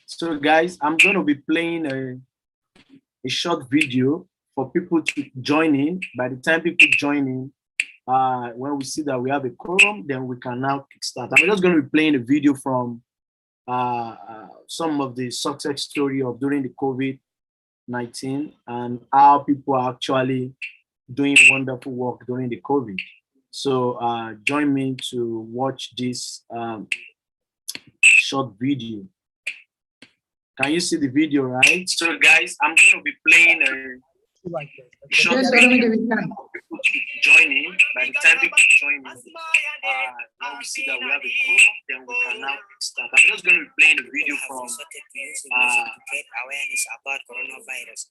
So guys, I'm going to be playing a short video for people to join in. By the time people join in, when we see that we have a quorum, then we can now kickstart. I'm just going to be playing a video from some of the success story of during the COVID-19 and how people are actually doing wonderful work during the COVID. So join me to watch this short video. Can you see the video, right? So guys, I'm going to be playing a short video for people to join in. By the time people join in, when we see that we have a quorum, then we can now start. I'm just going to be playing a video from awareness about coronavirus.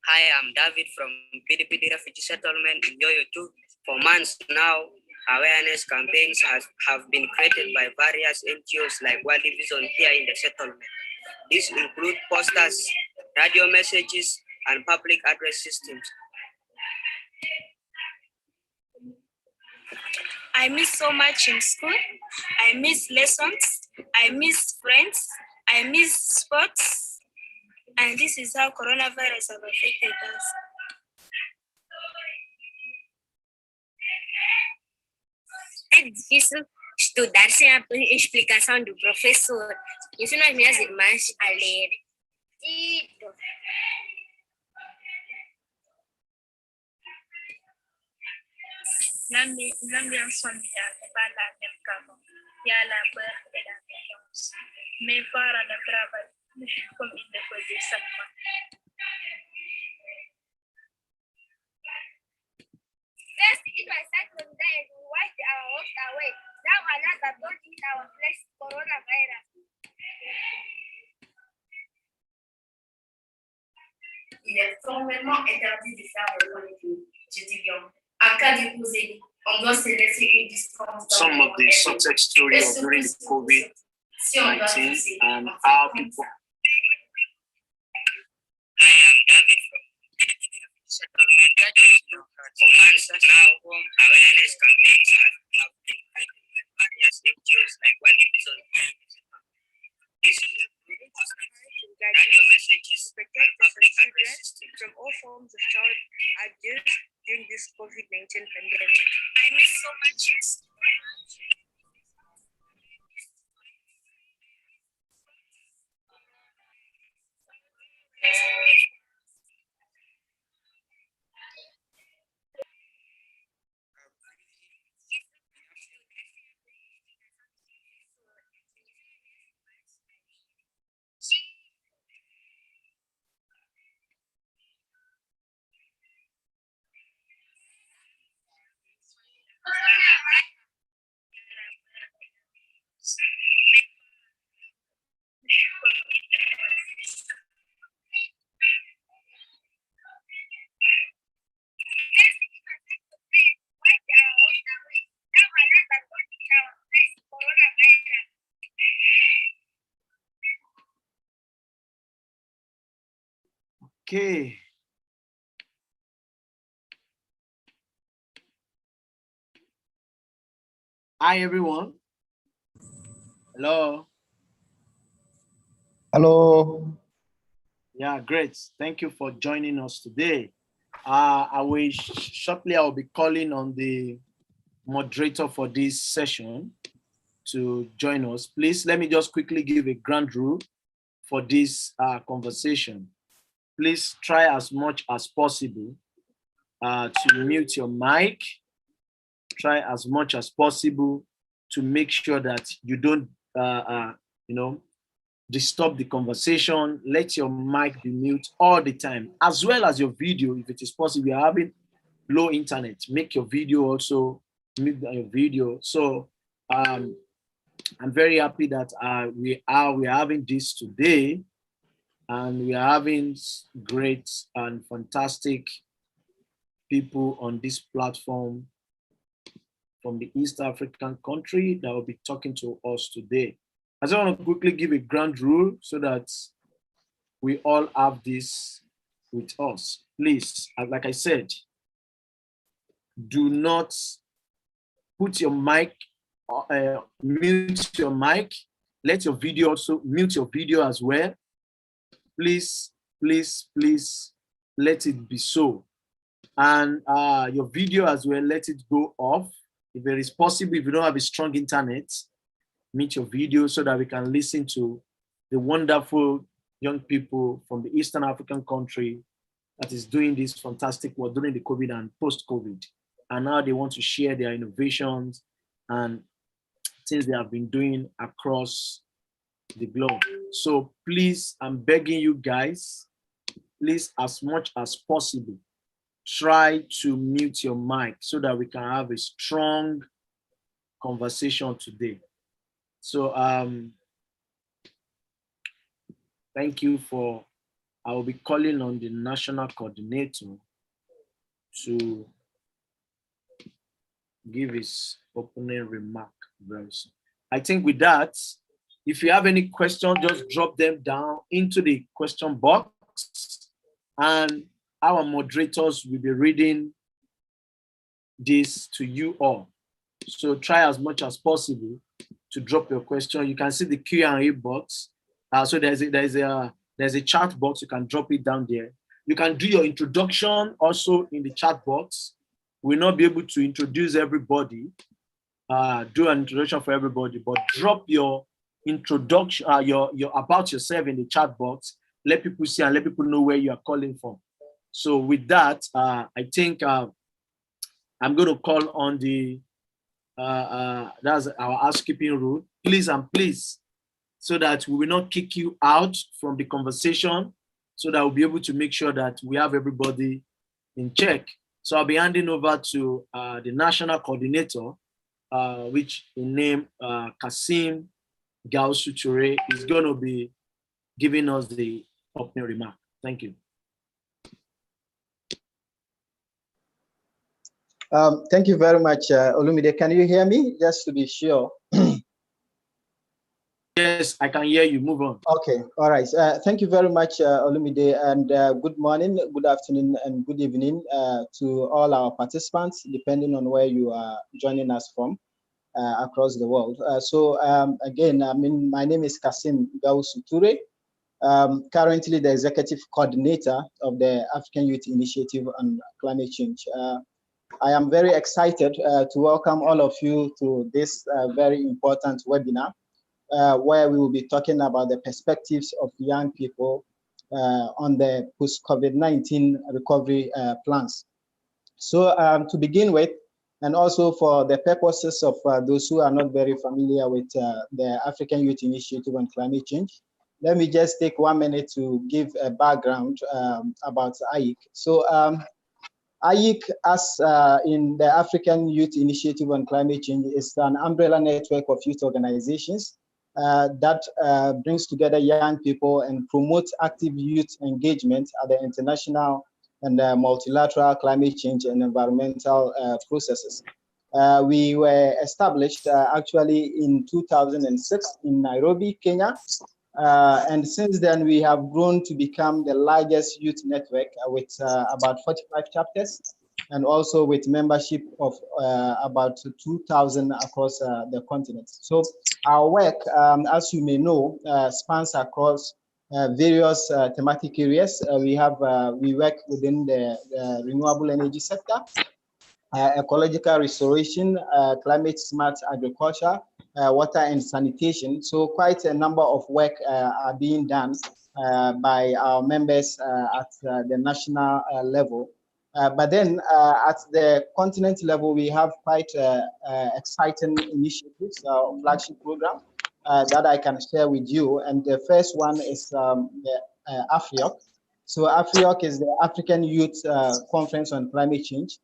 Hi, I'm David from PDPD Refugee Settlement in Yoyo 2. For months now, awareness campaigns have been created by various NGOs like World Vision here in the settlement. These include posters, radio messages, and public address systems. I miss so much in school. I miss lessons. I miss friends. I miss sports. And this is how coronavirus have affected us. É difícil estudar sem a explicação do professor. Ensino as minhas irmãs a ler. L'ambiance bala del cabo. Ya la puerta de la menos. Me para la traba. Comme il le faisait chaque fois. First, it was cyclone that washed our host away. Now another brought in our flesh coronavirus. Il est formellement interdit de faire le collectif. Je dis bien, en cas d'épouser, on doit se laisser une distance. Some of the success story of during the COVID-19 and how people. Hi, I'm David from PDPD Settlement. For months now, home awareness campaigns have been created by various NGOs like World Vision here in the settlement. This includes posters, radio messages, and public address systems. From all forms of child abuse during this COVID-19 pandemic. I miss so much in school. Okay. Hi, everyone. Hello. Hello. Yeah, great. Thank you for joining us today. I will shortly, I will be calling on the moderator for this session to join us. Please, let me just quickly give a ground rule for this conversation. Please try as much as possible to mute your mic. Try as much as possible to make sure that you don't, disturb the conversation. Let your mic be mute all the time, as well as your video, if it is possible. You're having low internet, make your video also mute your video. So I'm very happy that we are having this today, and we are having great and fantastic people on this platform from the East African country that will be talking to us today. I just want to quickly give a ground rule so that we all have this with us. Please, like I said, do not put your mic, mute your mic. Let your video also mute your video as well. Please, please, please let it be so. And your video as well, let it go off. If it is possible, if you don't have a strong internet, mute your video so that we can listen to the wonderful young people from the Eastern African country that is doing this fantastic work during the COVID and post-COVID. And now they want to share their innovations and things they have been doing across the globe. So please, I'm begging you guys, please, as much as possible, try to mute your mic so that we can have a strong conversation today. So thank you for, I will be calling on the national coordinator to give his opening remark very soon. I think with that, if you have any questions, just drop them down into the question box, and our moderators will be reading this to you all. So try as much as possible to drop your question. You can see the Q&A box. So there's a chat box. You can drop it down there. You can do your introduction also in the chat box. We'll not be able to introduce everybody, do an introduction for everybody, but drop your introduction, your about yourself in the chat box. Let people see and let people know where you are calling from. So with that, I think I'm going to call on the that's our housekeeping rule. Please and please, so that we will not kick you out from the conversation, so that we'll be able to make sure that we have everybody in check. So I'll be handing over to the national coordinator, which is named Kasim Gausu Toure, is going to be giving us the opening remark. Thank you. Thank you very much, Olumide. Can you hear me? Just to be sure. Yes, I can hear you. Move on. Okay, all right. Thank you very much, Olumide, and good morning, good afternoon, and good evening to all our participants, depending on where you are joining us from across the world. Again, my name is Kasim Gausu Toure. Currently the executive coordinator of the African Youth Initiative on Climate Change. I am very excited to welcome all of you to this very important webinar, where we will be talking about the perspectives of young people on the post-COVID-19 recovery plans. So to begin with, and also for the purposes of those who are not very familiar with the African Youth Initiative on Climate Change, let me just take 1 minute to give a background about AYIC. So AYIC, as in the African Youth Initiative on Climate Change, is an umbrella network of youth organizations that brings together young people and promotes active youth engagement at the international and multilateral climate change and environmental processes. We were established actually in 2006 in Nairobi, Kenya, And since then, we have grown to become the largest youth network with about 45 chapters, and also with membership of about 2,000 across the continent. So our work, as you may know, spans across various thematic areas. We work within the renewable energy sector, ecological restoration, climate smart agriculture, water and sanitation. So quite a number of work are being done by our members at the national level. But then at the continent level, we have quite exciting initiatives, flagship program that I can share with you. And the first one is the AFRIOC. So AFRIOC is the African Youth Conference on Climate Change.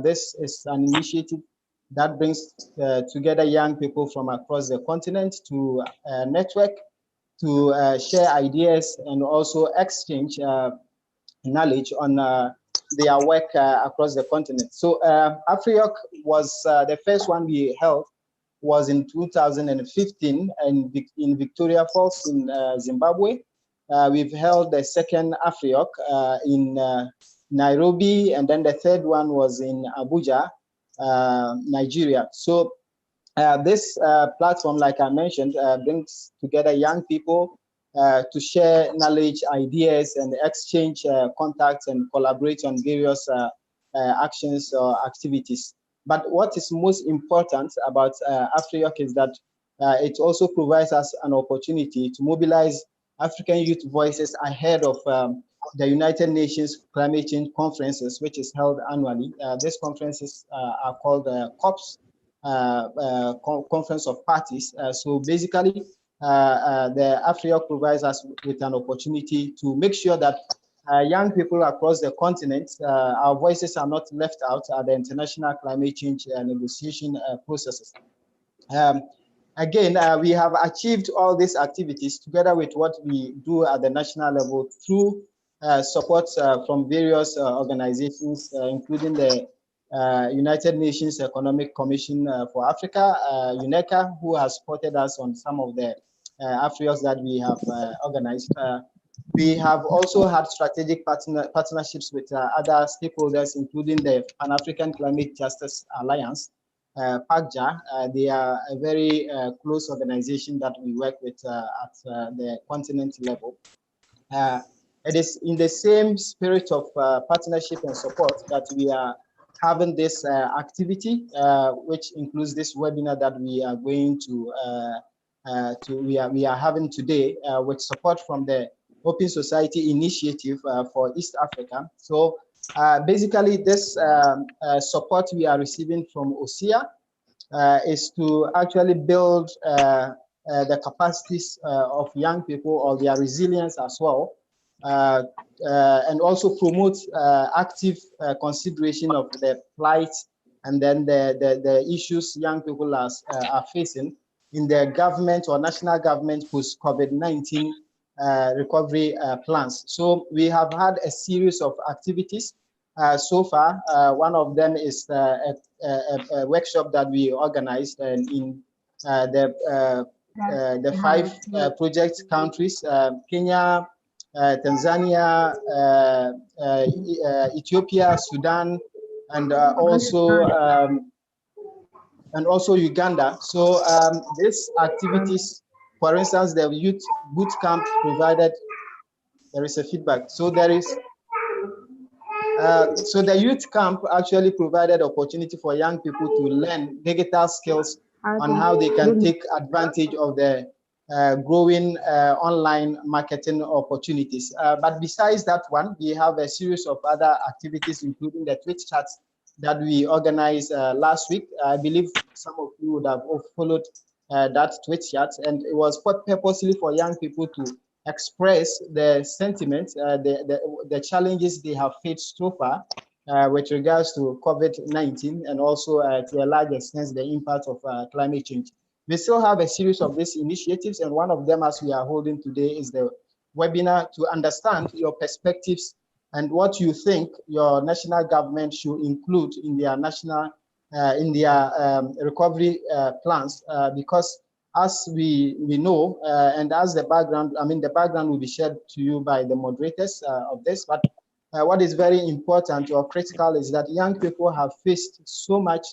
This is an initiative that brings together young people from across the continent to network, to share ideas and also exchange knowledge on their work across the continent. So AFRIOC was the first one we held was in 2015 in Victoria Falls in Zimbabwe. We've held the second AFRIOC in Nairobi, and then the third one was in Abuja, Nigeria. So this platform, like I mentioned, brings together young people to share knowledge, ideas, and exchange contacts and collaborate on various actions or activities. But what is most important about AFRIOC is that it also provides us an opportunity to mobilize African youth voices ahead of the United Nations Climate Change Conferences, which is held annually. These conferences are called COPs, Conference of Parties. So basically, the AFRIOC provides us with an opportunity to make sure that young people across the continent, our voices are not left out at the international climate change negotiation processes. Again, we have achieved all these activities together with what we do at the national level through support from various organizations, including the United Nations Economic Commission for Africa, UNECA, who has supported us on some of the AFRIOCs that we have organized. We have also had strategic partnerships with other stakeholders, including the Pan-African Climate Justice Alliance, PACJA. They are a very close organization that we work with at the continent level. It is in the same spirit of partnership and support that we are having this activity, which includes this webinar that we are going to we are having today with support from the Open Society Initiative for East Africa. So basically, this support we are receiving from OSEA is to actually build the capacities of young people, or their resilience as well, and also promote active consideration of the plight and then the issues young people are facing in their government or national government post-COVID-19 recovery plans. So we have had a series of activities so far. One of them is a workshop that we organized in the 5 project countries: Kenya, Tanzania, Ethiopia, Sudan, and also Uganda. So these activities, for instance, the youth boot camp provided. There is a feedback. So there is. So the youth camp actually provided opportunity for young people to learn digital skills on how they can take advantage of the growing online marketing opportunities. But besides that one, we have a series of other activities, including the Twitch chats that we organized last week. I believe some of you would have followed that Twitch chat, and it was put purposely for young people to express the sentiments, the challenges they have faced so far with regards to COVID-19, and also to a large extent the impact of climate change. We still have a series of these initiatives, and one of them, as we are holding today, is the webinar to understand your perspectives and what you think your national government should include in their national recovery plans, because as we know, and as the background, the background will be shared to you by the moderators of this, but what is very important or critical is that young people have faced so much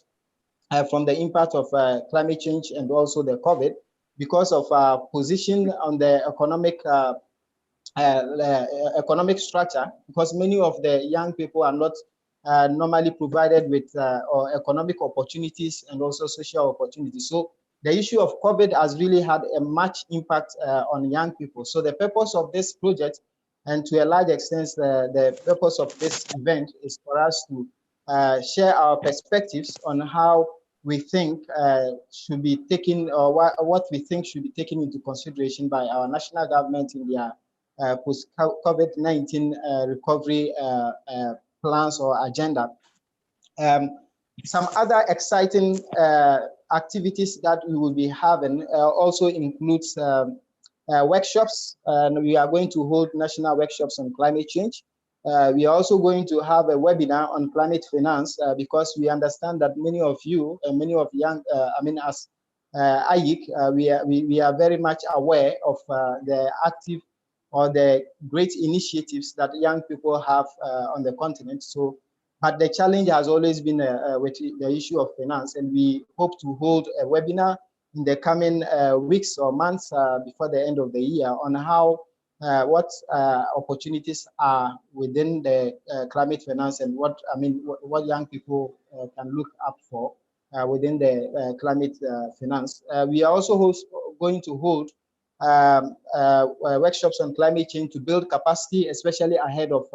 from the impact of climate change and also the COVID because of our position on the economic structure, because many of the young people are not normally provided with or economic opportunities and also social opportunities. So the issue of COVID has really had a much impact on young people. So the purpose of this project, and to a large extent the purpose of this event, is for us to share our perspectives on how we think should be taken, or what we think should be taken into consideration by our national government in their post-COVID-19 recovery plans or agenda. Some other exciting activities that we will be having also includes workshops, and we are going to hold national workshops on climate change. We are also going to have a webinar on climate finance because we understand that many of you and many of young, as IEC, we are very much aware of the active or the great initiatives that young people have on the continent. So, but the challenge has always been with the issue of finance, and we hope to hold a webinar in the coming weeks or months before the end of the year on how what opportunities are within the climate finance, and what young people can look up for within the climate finance. We are also going to hold workshops on climate change to build capacity, especially ahead of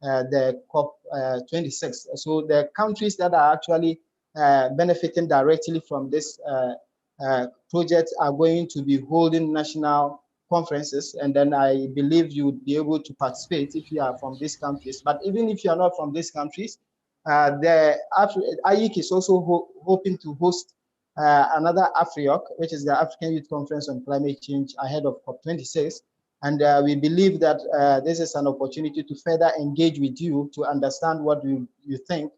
the COP26. So the countries that are actually benefiting directly from this project are going to be holding national conferences, and then I believe you would be able to participate if you are from these countries. But even if you are not from these countries, the IEC is also hoping to host another AFRIOC, which is the African Youth Conference on Climate Change, ahead of COP26. And we believe that this is an opportunity to further engage with you to understand what you think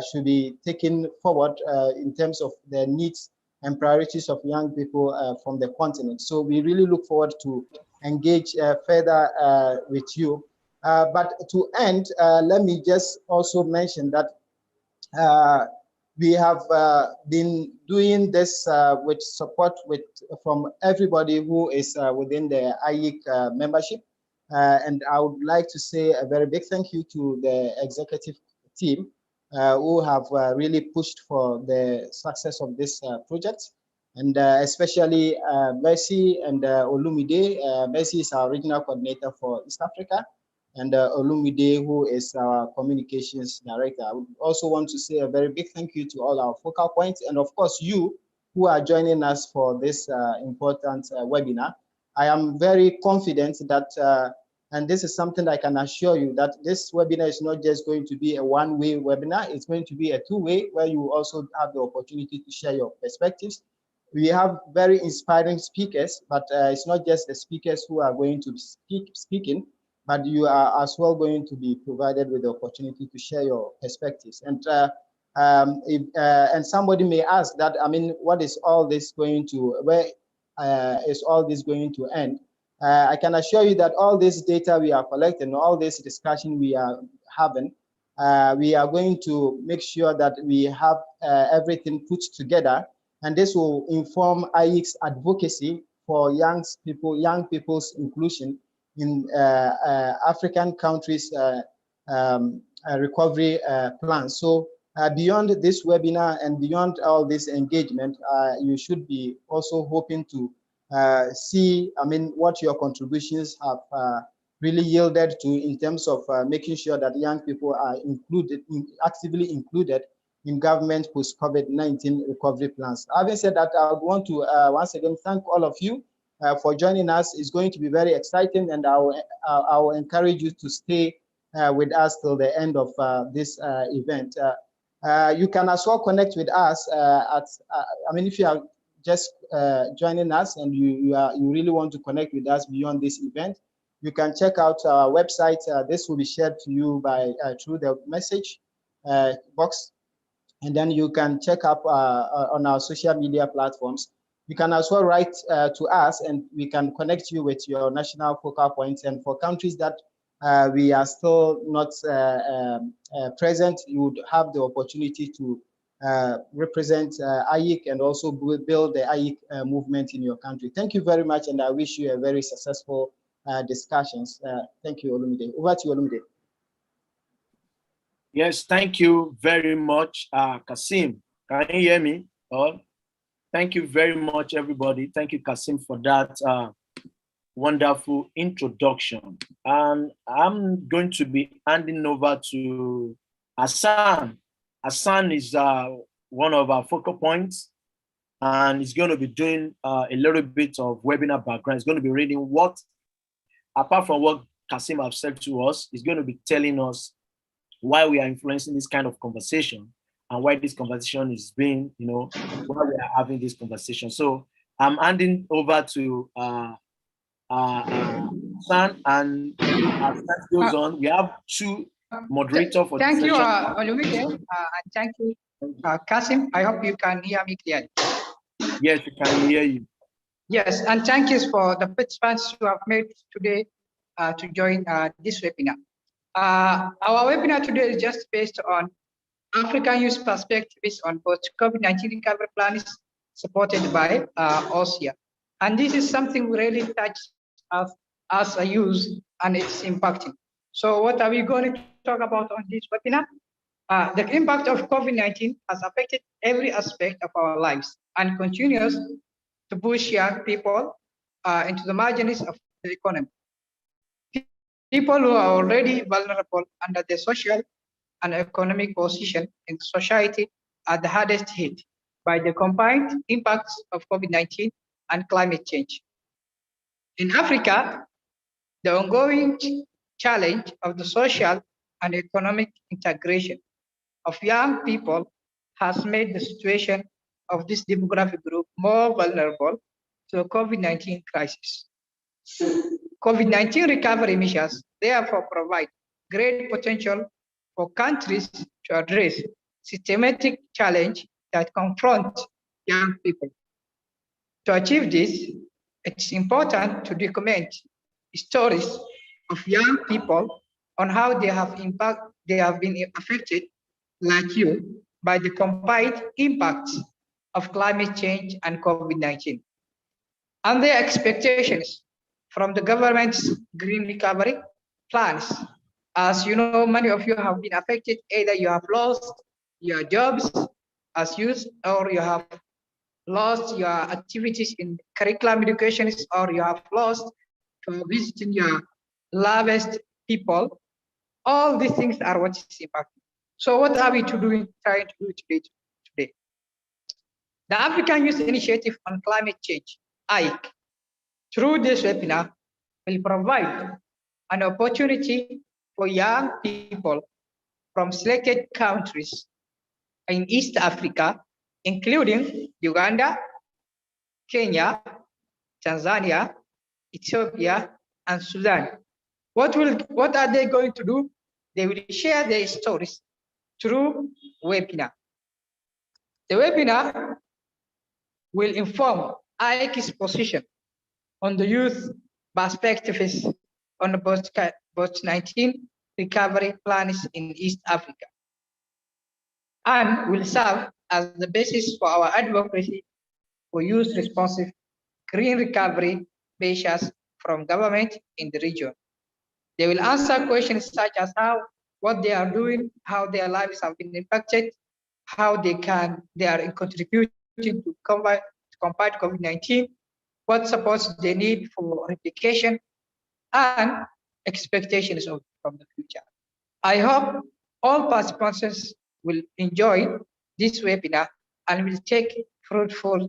should be taken forward in terms of the needs and priorities of young people from the continent. So we really look forward to engage further with you. But to end, let me just also mention that we have been doing this with support from everybody who is within the IEC membership. And I would like to say a very big thank you to the executive team who have really pushed for the success of this project. And especially Mercy and Olumide. Mercy is our regional coordinator for East Africa, and Olumide, who is our communications director. I would also want to say a very big thank you to all our focal points, and of course you who are joining us for this important webinar. I am very confident that, and this is something I can assure you, that this webinar is not just going to be a one-way webinar, it's going to be a two-way, where you also have the opportunity to share your perspectives. We have very inspiring speakers, but it's not just the speakers who are going to be speaking, but you are as well going to be provided with the opportunity to share your perspectives. And and somebody may ask that, what is all this going to, where is all this going to end? I can assure you that all this data we are collecting, all this discussion we are having, we are going to make sure that we have everything put together, and this will inform IEC's advocacy for young people's inclusion in African countries' recovery plans. So beyond this webinar and beyond all this engagement, you should be also hoping to see, what your contributions have really yielded to in terms of making sure that young people are actively included in government post-COVID-19 recovery plans. Having said that, I want to once again thank all of you for joining us. It's going to be very exciting, and I will encourage you to stay with us till the end of this event. You can as well connect with us if you are just joining us and you really want to connect with us beyond this event, you can check out our website. This will be shared to you by through the message box, and then you can check up on our social media platforms. You can as well write to us, and we can connect you with your national focal points. And for countries that we are still not present, you would have the opportunity to represent AIC and also build the AIC movement in your country. Thank you very much, and I wish you a very successful discussions. Thank you, Olumide. Over to you, Olumide. Yes, thank you very much, Kasim. Can you hear me? Thank you very much, everybody. Thank you, Kasim, for that wonderful introduction. And I'm going to be handing over to Hassan. Hassan is one of our focal points, and he's going to be doing a little bit of webinar background. He's going to be reading what, apart from what Kasim has said to us, he's going to be telling us why we are influencing this kind of conversation and why this conversation is being, why we are having this conversation. So I'm handing over to Hassan, and as that goes on, we have two moderators for thank this you, session. Olumide, and thank you, Kasim. I hope you can hear me clearly. Yes, we can hear you. Yes, and thank you for the participants who have made today to join this webinar. Our webinar today is just based on African youth perspectives on post-COVID-19 recovery plans supported by OSIA. And this is something we really touch us as a youth, and it's impacting. So what are we going to talk about on this webinar? The impact of COVID-19 has affected every aspect of our lives and continues to push young people into the margins of the economy. People who are already vulnerable under the social and economic position in society are the hardest hit by the combined impacts of COVID-19 and climate change. In Africa, the ongoing challenge of the social and economic integration of young people has made the situation of this demographic group more vulnerable to the COVID-19 crisis. COVID-19 recovery measures therefore provide great potential for countries to address systematic challenge that confront young people. To achieve this, it's important to document stories of young people on how they have been affected, like you, by the combined impacts of climate change and COVID-19, and their expectations from the government's green recovery plans. As you know, many of you have been affected. Either you have lost your jobs as youth, or you have lost your activities in curriculum education, or you have lost to visiting your loved people. All these things are what is impacting. So what are we trying to do today? The African Youth Initiative on Climate Change, AIC, through this webinar, will provide an opportunity for young people from selected countries in East Africa, including Uganda, Kenya, Tanzania, Ethiopia, and Sudan. What are they going to do? They will share their stories through webinar. The webinar will inform AIC's position on the youth perspectives on the post-19 recovery plans in East Africa, and will serve as the basis for our advocacy for youth-responsive green recovery measures from government in the region. They will answer questions such as what they are doing, how their lives have been impacted, how they are contributing to combat COVID-19, what supports they need for replication, and expectations from the future. I hope all participants will enjoy this webinar and will take fruitful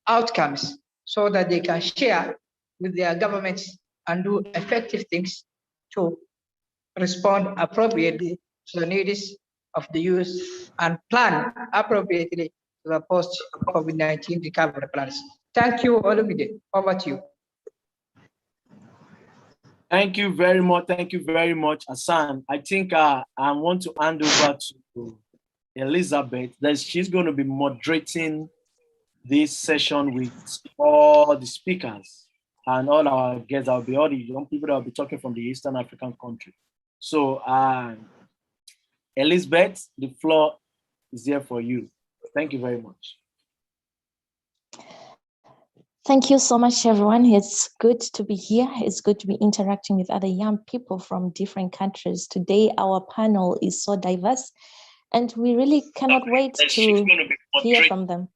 outcomes so that they can share with their governments and do effective things to respond appropriately to the needs of the youth and plan appropriately to the post-COVID-19 recovery plans. Thank you, Olumide. Over to you. Thank you very much. Thank you very much, Hassan. I think I want to hand over to Elizabeth. That she's going to be moderating this session with all the speakers and all our guests. I'll be all the young people that will be talking from the Eastern African country. So Elizabeth, the floor is here for you. Thank you very much. Thank you so much, everyone. It's good to be here. It's good to be interacting with other young people from different countries. Today, our panel is so diverse, and we really cannot wait to hear from them.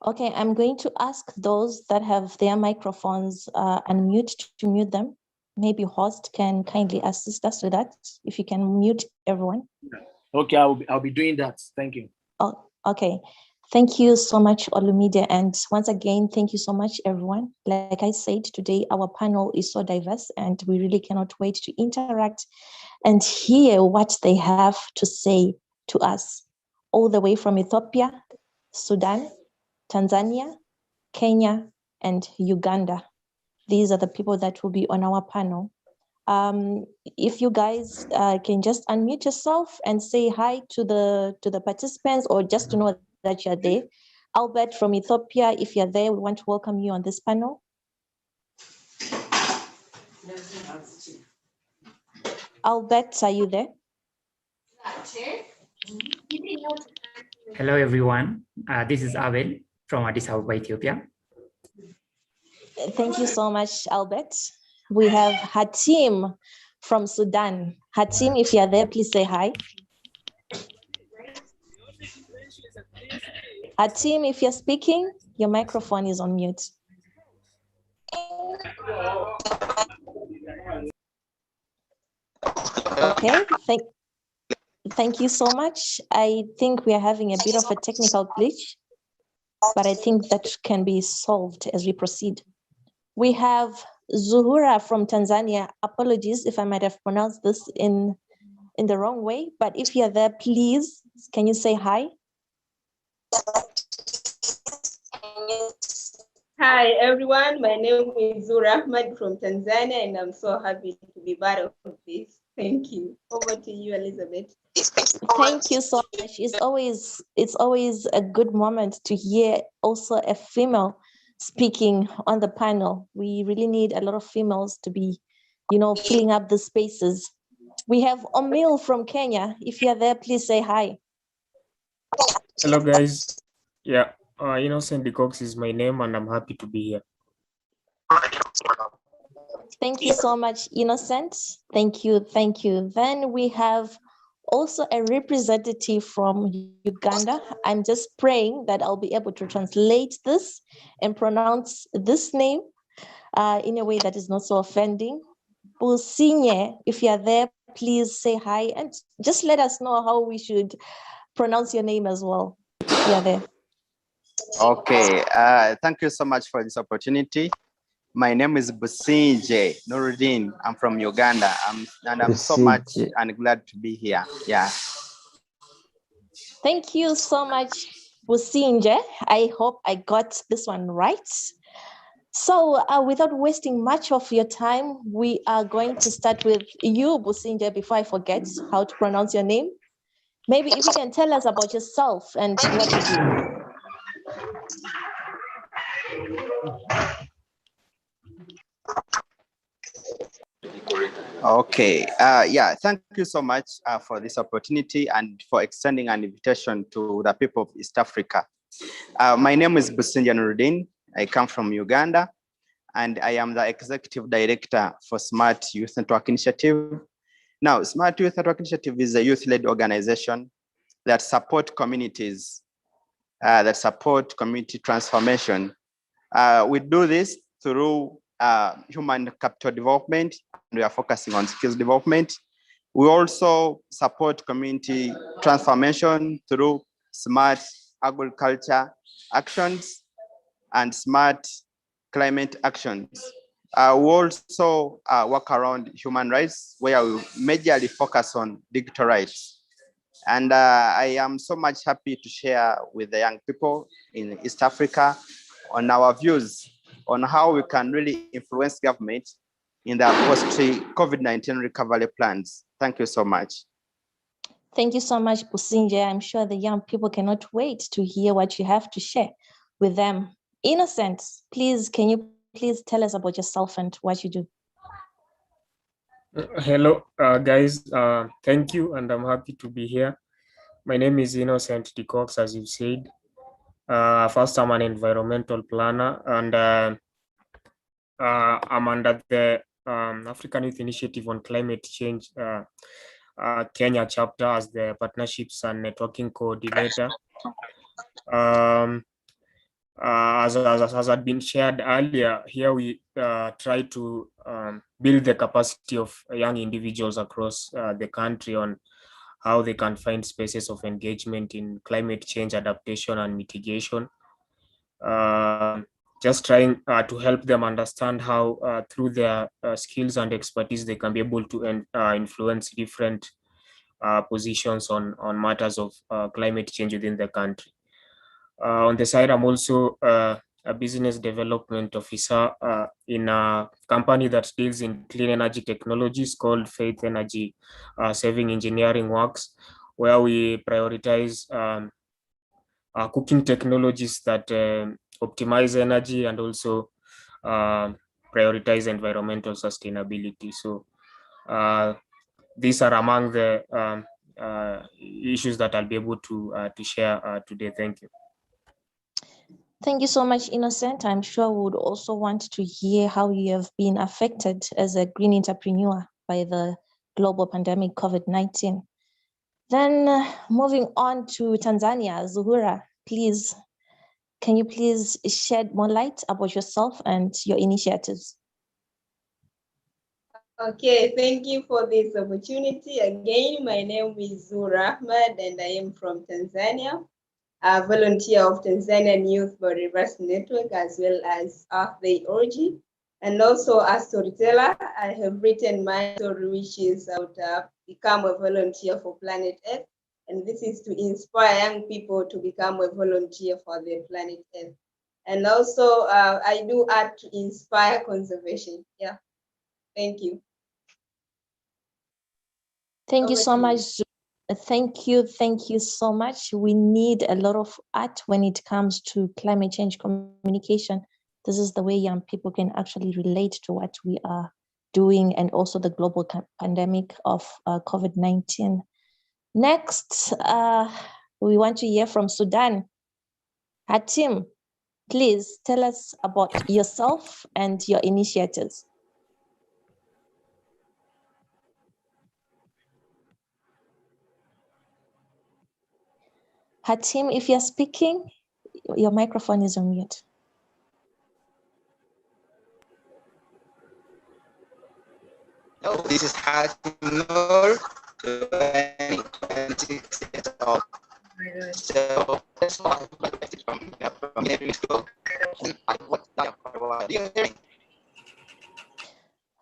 Okay, I'm going to ask those that have their microphones unmute to mute them. Maybe host can kindly assist us with that, if you can mute everyone. Okay, I'll be doing that. Thank you. Oh, okay. Thank you so much, Olumide. And once again, thank you so much, everyone. Like I said, today our panel is so diverse and we really cannot wait to interact and hear what they have to say to us, all the way from Ethiopia, Sudan, Tanzania, Kenya, and Uganda. These are the people that will be on our panel. If you guys can just unmute yourself and say hi to the participants, or just to know that you're there. Albert from Ethiopia, if you're there, we want to welcome you on this panel. Albert, are you there? Hello, everyone. This is Abel from Addis Ababa, Ethiopia. Thank you so much, Albert. We have Hatim from Sudan. Hatim, if you're there, please say hi. Hatim, if you're speaking, your microphone is on mute. Okay, thank you so much. I think we are having a bit of a technical glitch, but I think that can be solved as we proceed. We have Zuhura from Tanzania. Apologies if I might have pronounced this in the wrong way, but if you're there, please, can you say hi? Hi, everyone. My name is Zura Ahmad from Tanzania, and I'm so happy to be part of this. Thank you. Over to you, Elizabeth. Thank you so much. It's always a good moment to hear also a female speaking on the panel. We really need a lot of females to be, filling up the spaces. We have Omil from Kenya. If you're there, please say hi. Hello, guys. Yeah, Innocent Cox is my name, and I'm happy to be here. Thank you so much, Innocent. Thank you. Then we have also a representative from Uganda. I'm just praying that I'll be able to translate this and pronounce this name in a way that is not so offending. Businye, if you're there, please say hi and just let us know how we should pronounce your name as well, if you're there. Okay, thank you so much for this opportunity. My name is Businje Nuruddin. I'm from Uganda, and I'm so much and glad to be here. Yeah. Thank you so much, Businje. I hope I got this one right. So without wasting much of your time, we are going to start with you, Businje, before I forget how to pronounce your name. Maybe if you can tell us about yourself and what you do. Okay, yeah, thank you so much for this opportunity and for extending an invitation to the people of East Africa. My name is Businje Nuruddin. I come from Uganda, and I am the Executive Director for Smart Youth Network Initiative. Now, Smart Youth Network Initiative is a youth-led organization that support communities, that support community transformation. We do this through human capital development, and we are focusing on skills development. We also support community transformation through smart agriculture actions and smart climate actions. We also work around human rights, where we majorly focus on digital rights. And I am so much happy to share with the young people in East Africa on our views on how we can really influence government in the post-COVID-19 recovery plans. Thank you so much. Thank you so much, Businje. I'm sure the young people cannot wait to hear what you have to share with them. Innocent, please, can you please tell us about yourself and what you do? Hello, guys. Thank you, and I'm happy to be here. My name is Innocent Decox, as you said. First, I'm an environmental planner, and I'm under the African Youth Initiative on Climate Change Kenya chapter as the Partnerships and Networking Coordinator. As had been shared earlier, here we try to build the capacity of young individuals across the country on how they can find spaces of engagement in climate change adaptation and mitigation. Just trying to help them understand how through their skills and expertise they can be able to influence different positions on matters of climate change within the country. On the side, I'm also a business development officer in a company that deals in clean energy technologies called Faith Energy Saving Engineering Works, where we prioritize cooking technologies that optimize energy and also prioritize environmental sustainability. So these are among the issues that I'll be able to share today. Thank you. Thank you so much, Innocent. I'm sure we would also want to hear how you have been affected as a green entrepreneur by the global pandemic COVID-19. Then moving on to Tanzania, Zuhura, please, can you please shed more light about yourself and your initiatives? Okay, thank you for this opportunity. Again, my name is Zura Ahmad and I am from Tanzania, a volunteer of Tanzanian Youth Biodiversity Network, as well as Earth Day Orgy. And also a storyteller. I have written my story, which is about become a volunteer for Planet Earth. And this is to inspire young people to become a volunteer for the Planet Earth. And also I do art to inspire conservation. Yeah, thank you. Thank you so much. Thank you so much. We need a lot of art when it comes to climate change communication. This is the way young people can actually relate to what we are doing and also the global pandemic of COVID-19. Next, we want to hear from Sudan. Hatim, please tell us about yourself and your initiatives. Hatim, if you're speaking, your microphone is on mute. Oh, this is Hatim Noor, 26 years old. So that's why I'm from every school. And I was what are you hearing?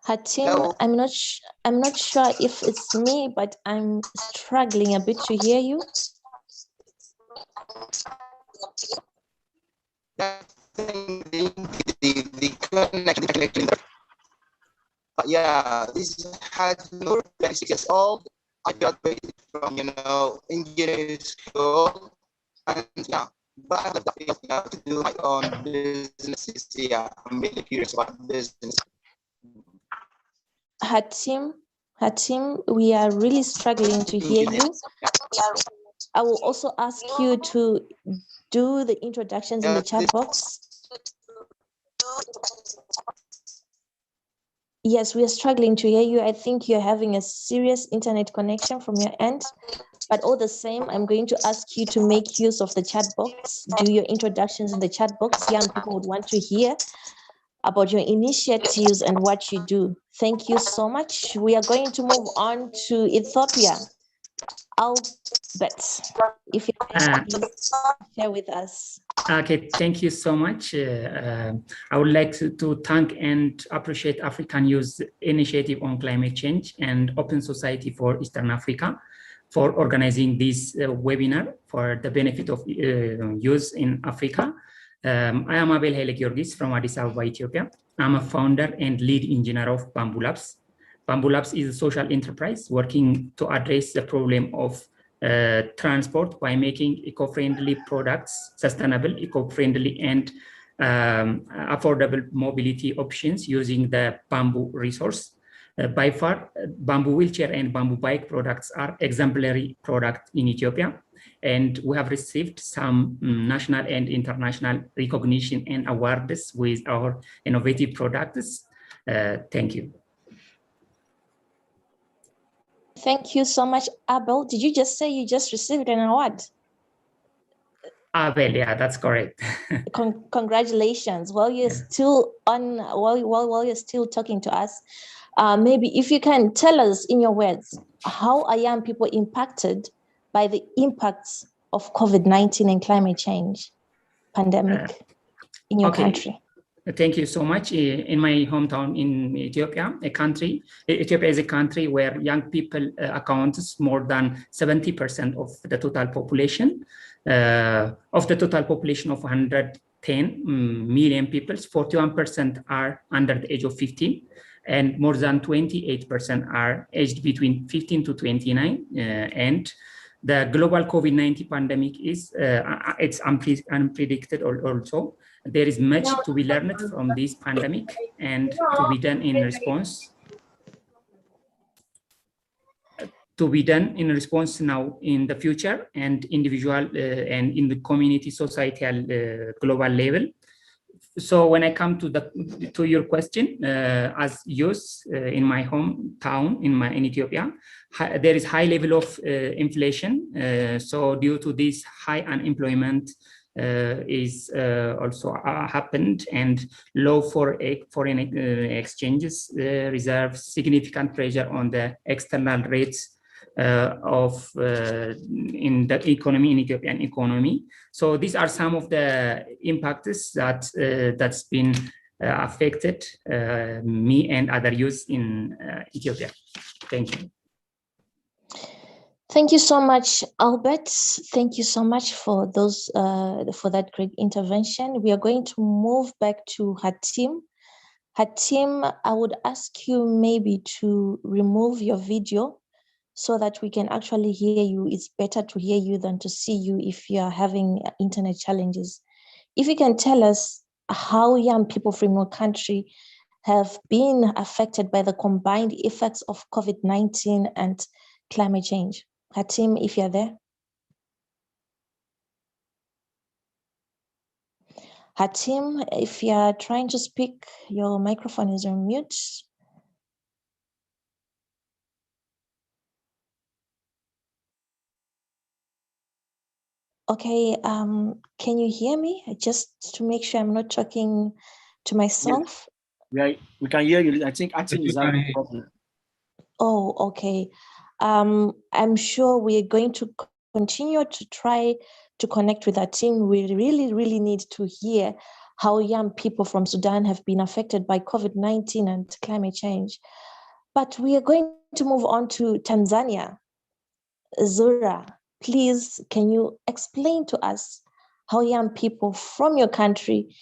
Hatim, I'm not sure if it's me, but I'm struggling a bit to hear you. Yeah, this is Hatim Noor, 26 years old. I graduated from engineering school, and yeah, but I love to do my own businesses. Yeah, I'm really curious about business. Hatim, we are really struggling to hear you. I will also ask you to do the introductions in the chat box. Yes, we are struggling to hear you. I think you're having a serious internet connection from your end, but all the same, I'm going to ask you to make use of the chat box, do your introductions in the chat box. Young people would want to hear about your initiatives and what you do. Thank you so much. We are going to move on to Ethiopia. Albert, if you can please share with us. Okay, thank you so much. I would like to thank and appreciate African Youth Initiative on Climate Change and Open Society for Eastern Africa for organizing this webinar for the benefit of youth in Africa. I am Abel Haile Georgis from Addis Ababa, Ethiopia. I'm a founder and lead engineer of Bamboo Labs. Bamboo Labs is a social enterprise working to address the problem of transport by making eco-friendly products, sustainable, eco-friendly, and affordable mobility options using the bamboo resource. By far, bamboo wheelchair and bamboo bike products are exemplary products in Ethiopia, and we have received some national and international recognition and awards with our innovative products. Thank you. Thank you so much, Abel. Did you just say you just received an award? Abel, yeah, that's correct. Congratulations. While you're still on, while you're still talking to us, maybe if you can tell us in your words, how are young people impacted by the impacts of COVID-19 and climate change pandemic in your country? Thank you so much. In my hometown in Ethiopia, Ethiopia is a country where young people accounts more than 70% of the total population. Of the total population of 110 million people, 41% are under the age of 15, and more than 28% are aged between 15 to 29. And the global COVID-19 pandemic is it's unpredicted also. There is much to be learned from this pandemic and to be done in response. Now in the future and individual and in the community, societal, global level. So when I come to your question, as youth in my hometown in Ethiopia, there is high level of inflation. So due to this, high unemployment is also happened, and low foreign exchanges reserves significant pressure on the external rates in the economy, in Ethiopian economy. So these are some of the impacts that's been affected me and other youth in Ethiopia. Thank you. Thank you so much, Albert. Thank you so much for that great intervention. We are going to move back to Hatim. Hatim, I would ask you maybe to remove your video so that we can actually hear you. It's better to hear you than to see you if you are having internet challenges. If you can tell us how young people from your country have been affected by the combined effects of COVID-19 and climate change. Hatim, if you're there. Hatim, if you're trying to speak, your microphone is on mute. Okay, can you hear me? Just to make sure I'm not talking to myself. Yeah, we can hear you. I think Hatim is having a problem. Oh, okay. I'm sure we are going to continue to try to connect with our team. We really need to hear how young people from Sudan have been affected by COVID-19 and climate change. But we are going to move on to Tanzania. Zura, please, can you explain to us how young people from your country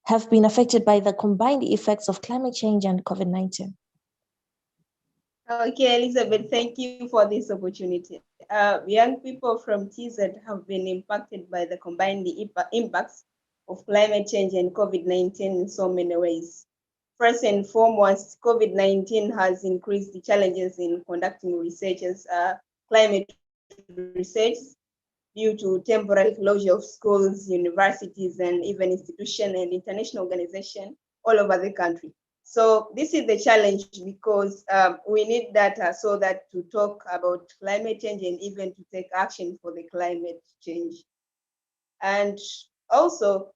have been affected by the combined effects of climate change and COVID-19? Okay, Elizabeth, thank you for this opportunity. Young people from TZ have been impacted by the combined impacts of climate change and COVID-19 in so many ways. First and foremost, COVID-19 has increased the challenges in conducting climate research due to temporary closure of schools, universities, and even institutions and international organizations all over the country. So this is the challenge because we need data so that to talk about climate change and even to take action for the climate change. And also,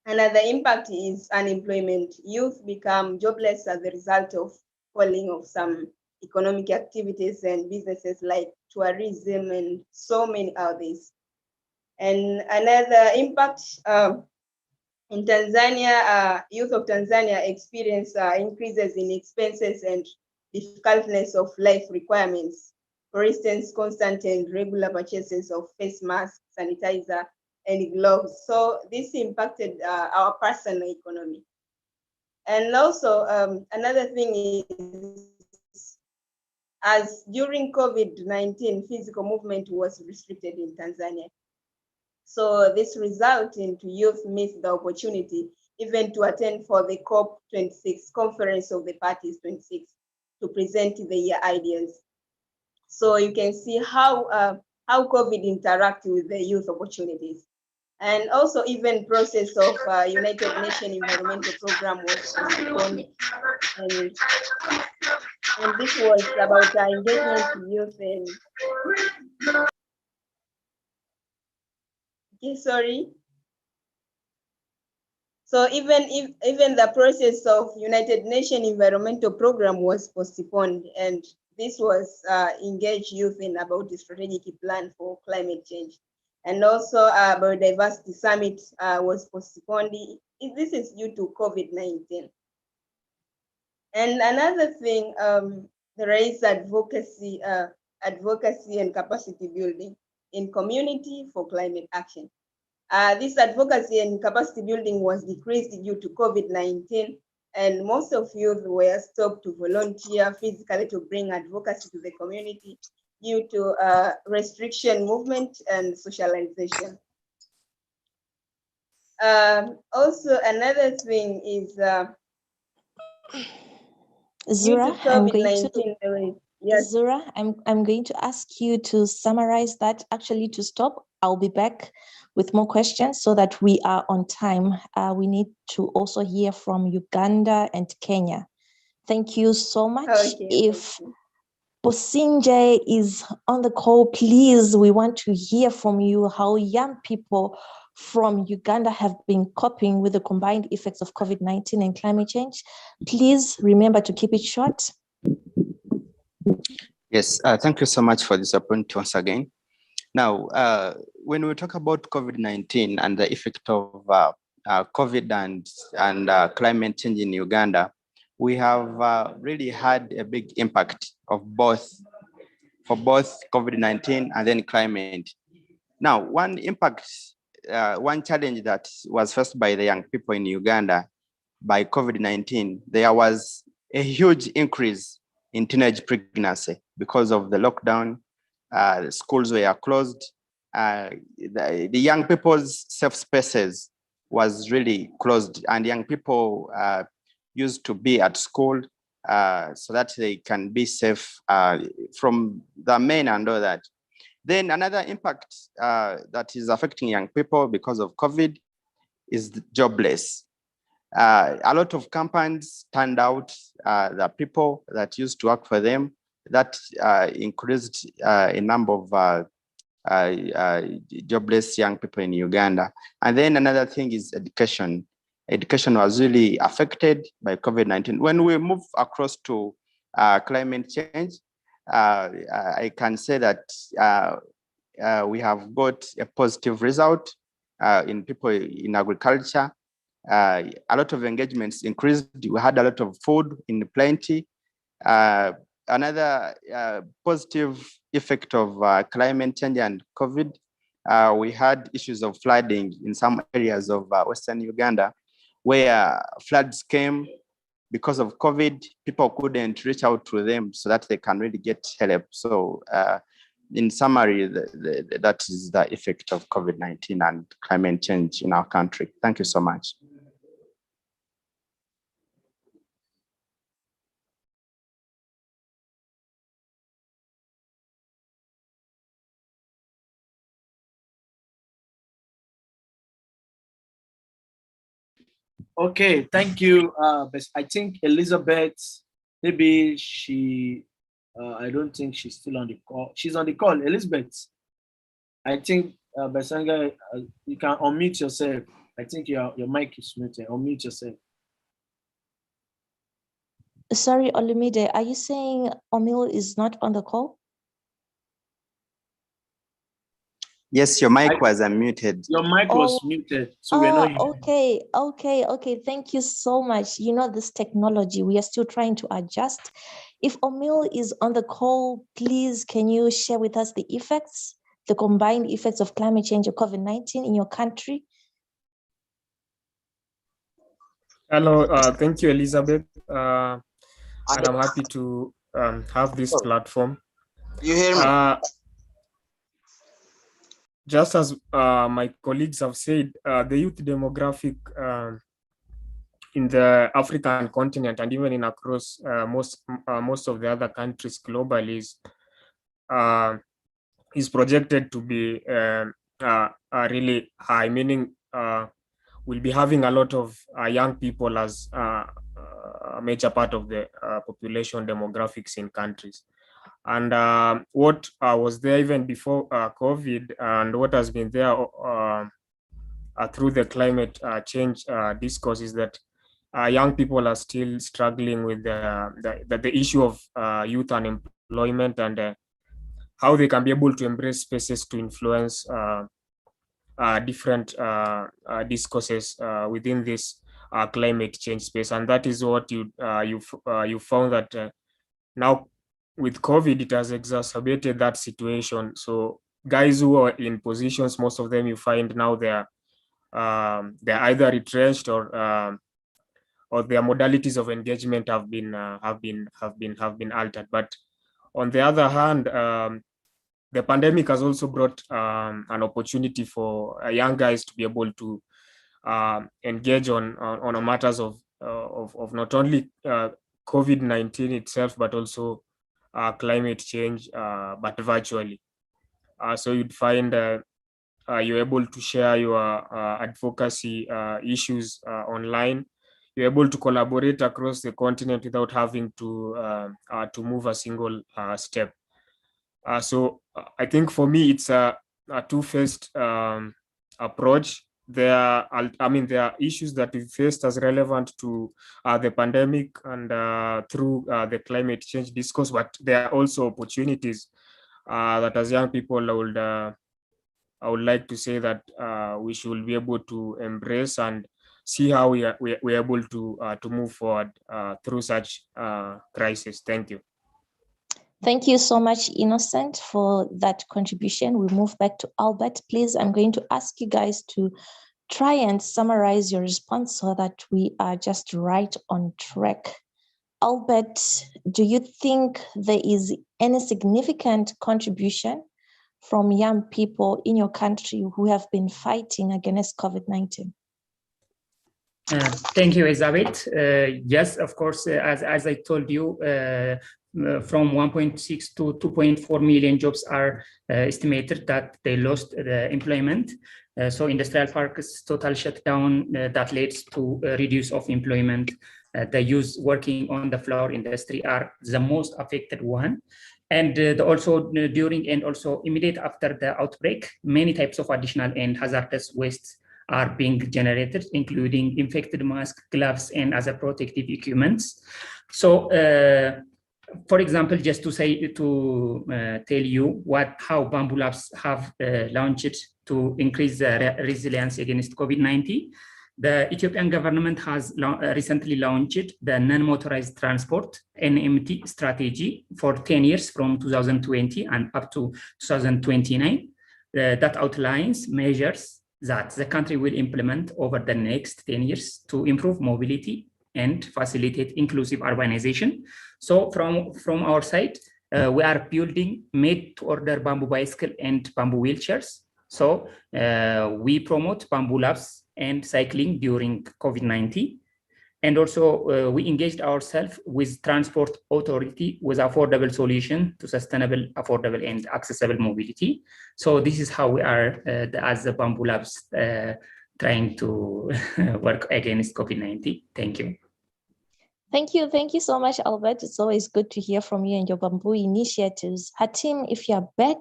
another impact is unemployment. Youth become jobless as a result of falling of some economic activities and businesses like tourism and so many others. And another impact in Tanzania, youth of Tanzania experience increases in expenses and difficultness of life requirements. For instance, constant and regular purchases of face masks, sanitizer, and gloves. So this impacted our personal economy. And also another thing is as during COVID-19, physical movement was restricted in Tanzania. So this resulted into youth missed the opportunity even to attend for the COP26 Conference of the Parties 26 to present their ideas. So you can see how COVID interacts with the youth opportunities. And also even process of United Nations Environmental Program was postponed. And this was about engagement to youth and sorry. So even the process of United Nations Environmental Program was postponed, and this was engage youth in about the strategic plan for climate change. And also Biodiversity Summit was postponed. This is due to COVID-19. And another thing, there is advocacy and capacity building in community for climate action. This advocacy and capacity building was decreased due to COVID-19, and most of youth were stopped to volunteer physically to bring advocacy to the community due to restriction movement and socialization. Also, another thing is Zura, I'm going to ask you to summarize that. Actually, to stop, I'll be back with more questions so that we are on time. We need to also hear from Uganda and Kenya. Thank you so much. Okay, if Posinje is on the call, please, we want to hear from you how young people from Uganda have been coping with the combined effects of COVID-19 and climate change. Please remember to keep it short. Yes, thank you so much for this opportunity once again. Now, when we talk about COVID-19 and the effect of COVID and climate change in Uganda, we have really had a big impact of both COVID-19 and then climate. Now, one challenge that was faced by the young people in Uganda by COVID-19, there was a huge increase in teenage pregnancy because of the lockdown. The schools were closed. The young people's safe spaces was really closed, and young people used to be at school so that they can be safe from the men and all that. Then another impact that is affecting young people because of COVID is jobless. A lot of companies turned out the people that used to work for them. That increased a number of jobless young people in Uganda. And then another thing is education. Education was really affected by COVID-19. When we move across to climate change, I can say that we have got a positive result in people in agriculture. A lot of engagements increased. We had a lot of food in plenty. Another positive effect of climate change and COVID, we had issues of flooding in some areas of Western Uganda, where floods came because of COVID. People couldn't reach out to them so that they can really get help. So in summary, that is the effect of COVID-19 and climate change in our country. Thank you so much. Okay, thank you. I think Elizabeth, maybe I don't think she's still on the call. She's on the call. Elizabeth, I think Basanga, you can unmute yourself. I think your mic is muted. Unmute yourself. Sorry, Olumide, are you saying Omil is not on the call? Yes, your mic was unmuted. Your mic was muted, so we're not hearing. Okay. Thank you so much. You know, this technology, we are still trying to adjust. If Omil is on the call, please, can you share with us the effects, the combined effects of climate change or COVID-19 in your country? Hello, thank you, Elizabeth. And I'm happy to have this platform. You hear me? Just as my colleagues have said, the youth demographic in the African continent and even in across most of the other countries globally is projected to be really high, meaning we'll be having a lot of young people as a major part of the population demographics in countries. And what was there even before COVID and what has been there through the climate change discourse is that young people are still struggling with the issue of youth unemployment and how they can be able to embrace spaces to influence different discourses within this climate change space. And that is what you found that now with COVID, it has exacerbated that situation. So guys who are in positions, most of them you find now they're either retrenched or their modalities of engagement have been altered. But on the other hand, the pandemic has also brought an opportunity for young guys to be able to engage on matters of not only COVID-19 itself, but also climate change, but virtually. So you'd find you're able to share your advocacy issues online. You're able to collaborate across the continent without having to move a single step. So I think for me, it's a two-faced approach. There are issues that we faced as relevant to the pandemic and through the climate change discourse, but there are also opportunities that as young people I would like to say that we should be able to embrace and see how we're able to move forward through such crisis. Thank you. Thank you so much, Innocent, for that contribution. We move back to Albert. Please, I'm going to ask you guys to try and summarize your response so that we are just right on track. Albert, do you think there is any significant contribution from young people in your country who have been fighting against COVID-19? Thank you, Elizabeth. Yes, of course, as I told you, from 1.6 to 2.4 million jobs are estimated that they lost the employment. So industrial parks total shutdown that leads to a reduce of employment. The youth working on the flower industry are the most affected one. And also during and also immediate after the outbreak, many types of additional and hazardous wastes are being generated, including infected masks, gloves, and other protective equipments. So, for example, just to tell you how Bamboo Labs have launched to increase the resilience against COVID-19. The Ethiopian government has recently launched the non-motorized transport NMT strategy for 10 years from 2020 and up to 2029 that outlines measures that the country will implement over the next 10 years to improve mobility and facilitate inclusive urbanization. So from our side, we are building made-to-order bamboo bicycle and bamboo wheelchairs. So we promote Bamboo Labs and cycling during COVID-19. And also we engaged ourselves with Transport Authority with affordable solution to sustainable, affordable and accessible mobility. So this is how we are as the Bamboo Labs trying to work against COVID-19. Thank you. Thank you so much, Albert. It's always good to hear from you and your bamboo initiatives. Hatim, if you're back,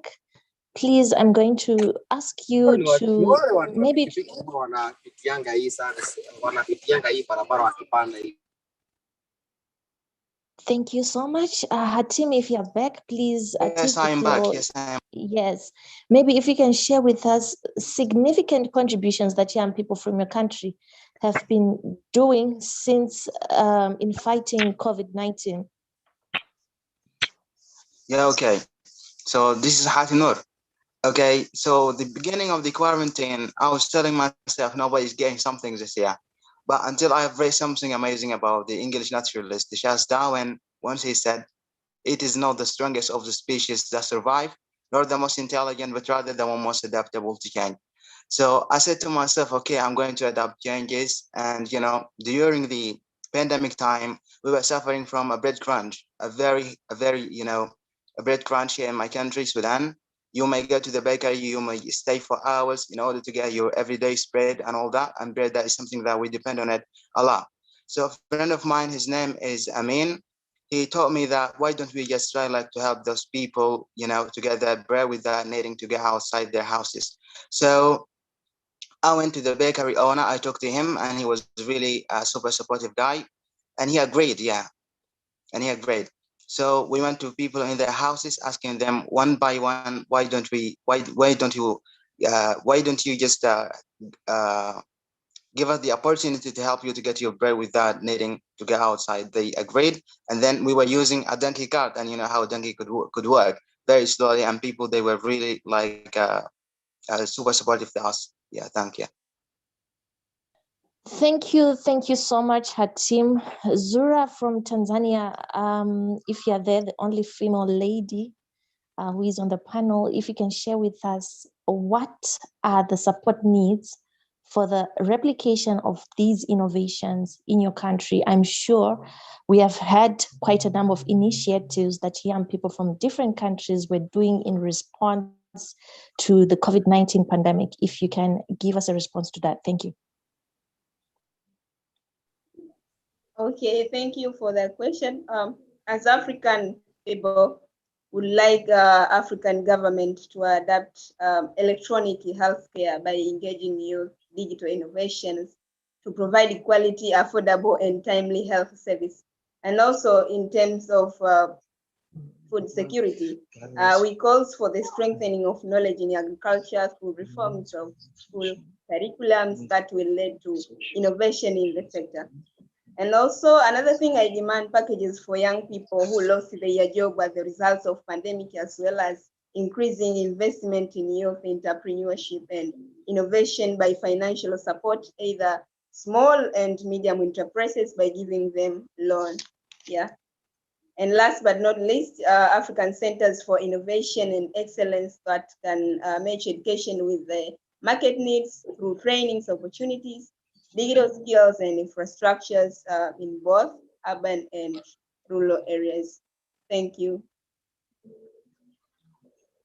please, I'm going to ask you to maybe. Thank you so much. Hatim, if you're back, please. Yes, I am back. Yes, I am. Yes. Maybe if you can share with us significant contributions that young people from your country have been doing since in fighting COVID-19. Yeah, okay. So this is Hatinur. Okay, so the beginning of the quarantine, I was telling myself nobody's getting something this year. But until I have read something amazing about the English naturalist, Charles Darwin, once he said, it is not the strongest of the species that survive, nor the most intelligent, but rather the one most adaptable to change. So I said to myself, okay, I'm going to adapt changes. And, during the pandemic time, we were suffering from a bread crunch, a very, a bread crunch here in my country, Sudan. You may go to the bakery, you may stay for hours in order to get your everyday spread and all that. And bread, that is something that we depend on it a lot. So a friend of mine, his name is Amin. He told me that why don't we just try to help those people, to get their bread without needing to get outside their houses. So I went to the bakery owner, I talked to him, and he was really a super supportive guy. And he agreed, yeah. And he agreed. So we went to people in their houses, asking them one by one, why don't you just give us the opportunity to help you to get your bread without needing to get outside. They agreed, and then we were using a donkey cart, and you know how a donkey could work very slowly, and people, they were really super supportive to us. Yeah, thank you. Thank you so much, Hatim. Zura from Tanzania, if you're there, the only female lady who is on the panel, if you can share with us what are the support needs for the replication of these innovations in your country. I'm sure we have had quite a number of initiatives that young people from different countries were doing in response to the COVID-19 pandemic. If you can give us a response to that, thank you. Okay, thank you for that question. As African people, would like African government to adapt electronic healthcare by engaging youth digital innovations to provide quality, affordable, and timely health service. And also in terms of food security, we calls for the strengthening of knowledge in agriculture through reforms of school curriculums that will lead to innovation in the sector. And also another thing, I demand packages for young people who lost their job as a result of pandemic, as well as increasing investment in youth entrepreneurship and innovation by financial support, either small and medium enterprises by giving them loan. Yeah. And last but not least, African Centers for Innovation and Excellence that can match education with the market needs through trainings, opportunities, digital skills and infrastructures in both urban and rural areas. Thank you.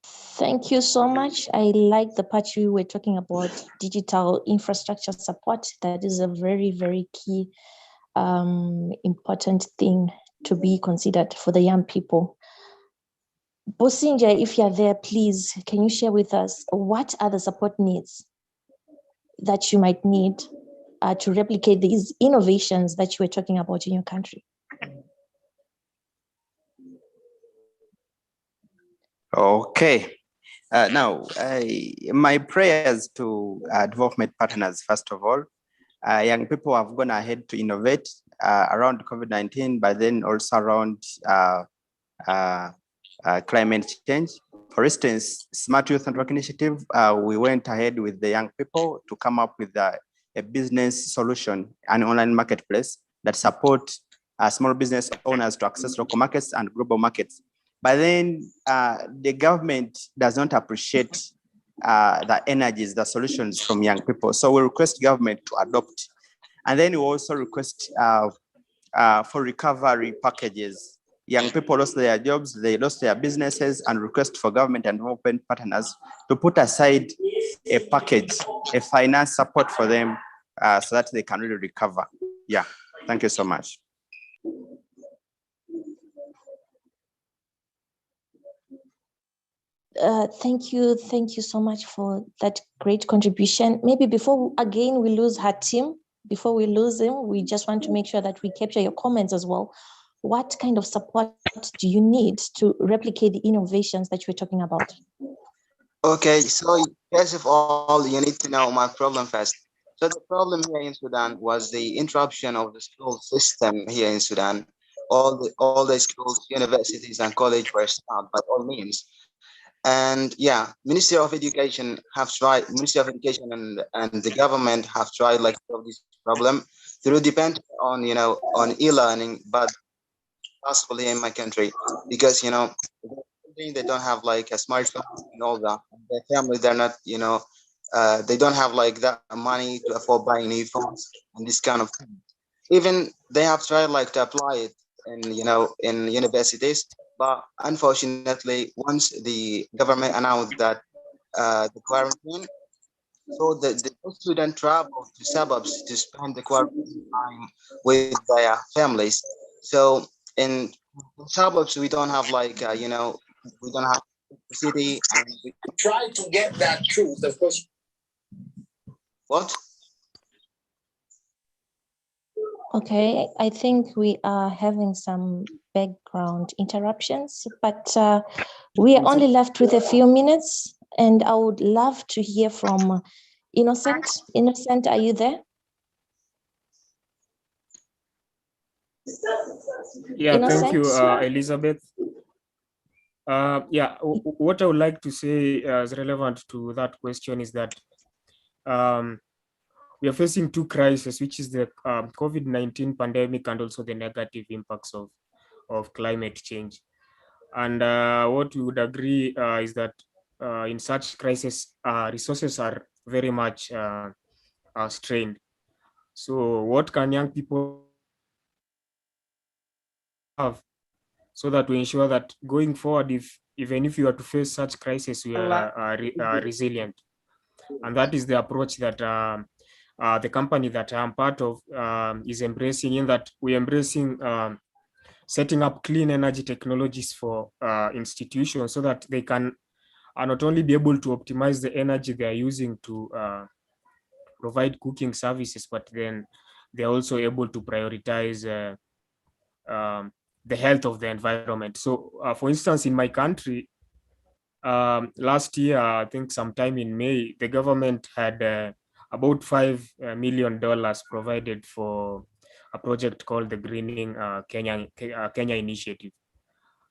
Thank you so much. I like the part you were talking about digital infrastructure support. That is a very, very key, important thing to be considered for the young people. Bosinja, if you're there, please, can you share with us what are the support needs that you might need to replicate these innovations that you were talking about in your country? Okay. Now, my prayers to development partners, first of all. Young people have gone ahead to innovate around COVID-19, but then also around climate change. For instance, Smart Youth Network Initiative, we went ahead with the young people to come up with a business solution, an online marketplace that support small business owners to access local markets and global markets. But then the government does not appreciate the energies, the solutions from young people. So we request government to adopt. And then we also request for recovery packages. Young people lost their jobs, they lost their businesses, and request for government and development partners to put aside a package, a finance support for them so that they can really recover. Yeah, thank you so much. Thank you so much for that great contribution. Maybe before again we lose Hatim, before we lose him, we just want to make sure that we capture your comments as well. What kind of support do you need to replicate the innovations that you were talking about? Okay, so first of all, you need to know my problem first. So the problem here in Sudan was the interruption of the school system here in Sudan. All the schools, universities, and colleges were stopped by all means. And yeah, Ministry of Education have tried, Ministry of Education and the government have tried to solve this problem through depend on on e-learning, but possible here in my country because they don't have like a smartphone and all that. Their family, they're not, they don't have like that money to afford buying new phones and this kind of thing. Even they have tried like to apply it in in universities, but unfortunately, once the government announced that the quarantine, so the student travel to suburbs to spend the quarantine time with their families. So in suburbs, we don't have like we don't have the city, and we try to get that truth, of course. What? Okay, I think we are having some background interruptions, but we are only left with a few minutes, and I would love to hear from Innocent. Innocent, are you there? Yeah, thank you, Innocent? Elizabeth. Yeah, what I would like to say is relevant to that question is that we are facing two crises, which is the COVID-19 pandemic and also the negative impacts of climate change. And what we would agree is that in such crises, resources are very much strained. So what can young people have so that we ensure that going forward, even if you are to face such crisis, we are resilient? And that is the approach that the company that I'm part of is embracing, in that we're embracing setting up clean energy technologies for institutions so that they can not only be able to optimize the energy they are using to provide cooking services, but then they're also able to prioritize the health of the environment. So for instance, in my country, last year, I think sometime in May, the government had about $5 million provided for a project called the Greening Kenya Initiative.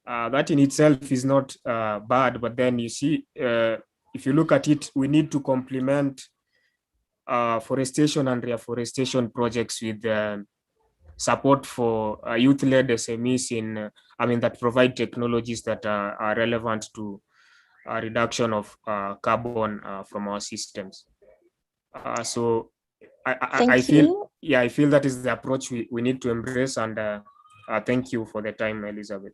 That in itself is not bad, but then you see, if you look at it, we need to complement forestation and reforestation projects with support for youth-led SMEs that provide technologies that are relevant to reduction of carbon from our systems. So I feel, I feel that is the approach we need to embrace. And thank you for the time, Elizabeth.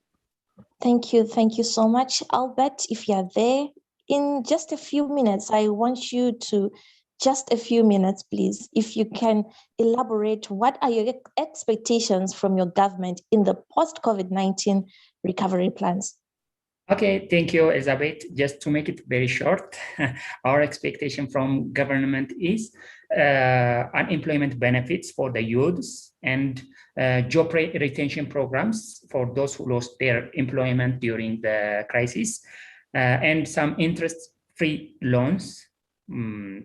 Thank you so much. Albert, if you're there, in just a few minutes, I want you to, just a few minutes, please, if you can elaborate, what are your expectations from your government in the post-COVID-19 recovery plans? Okay, thank you, Elizabeth. Just to make it very short, our expectation from government is unemployment benefits for the youths and job retention programs for those who lost their employment during the crisis, and some interest-free loans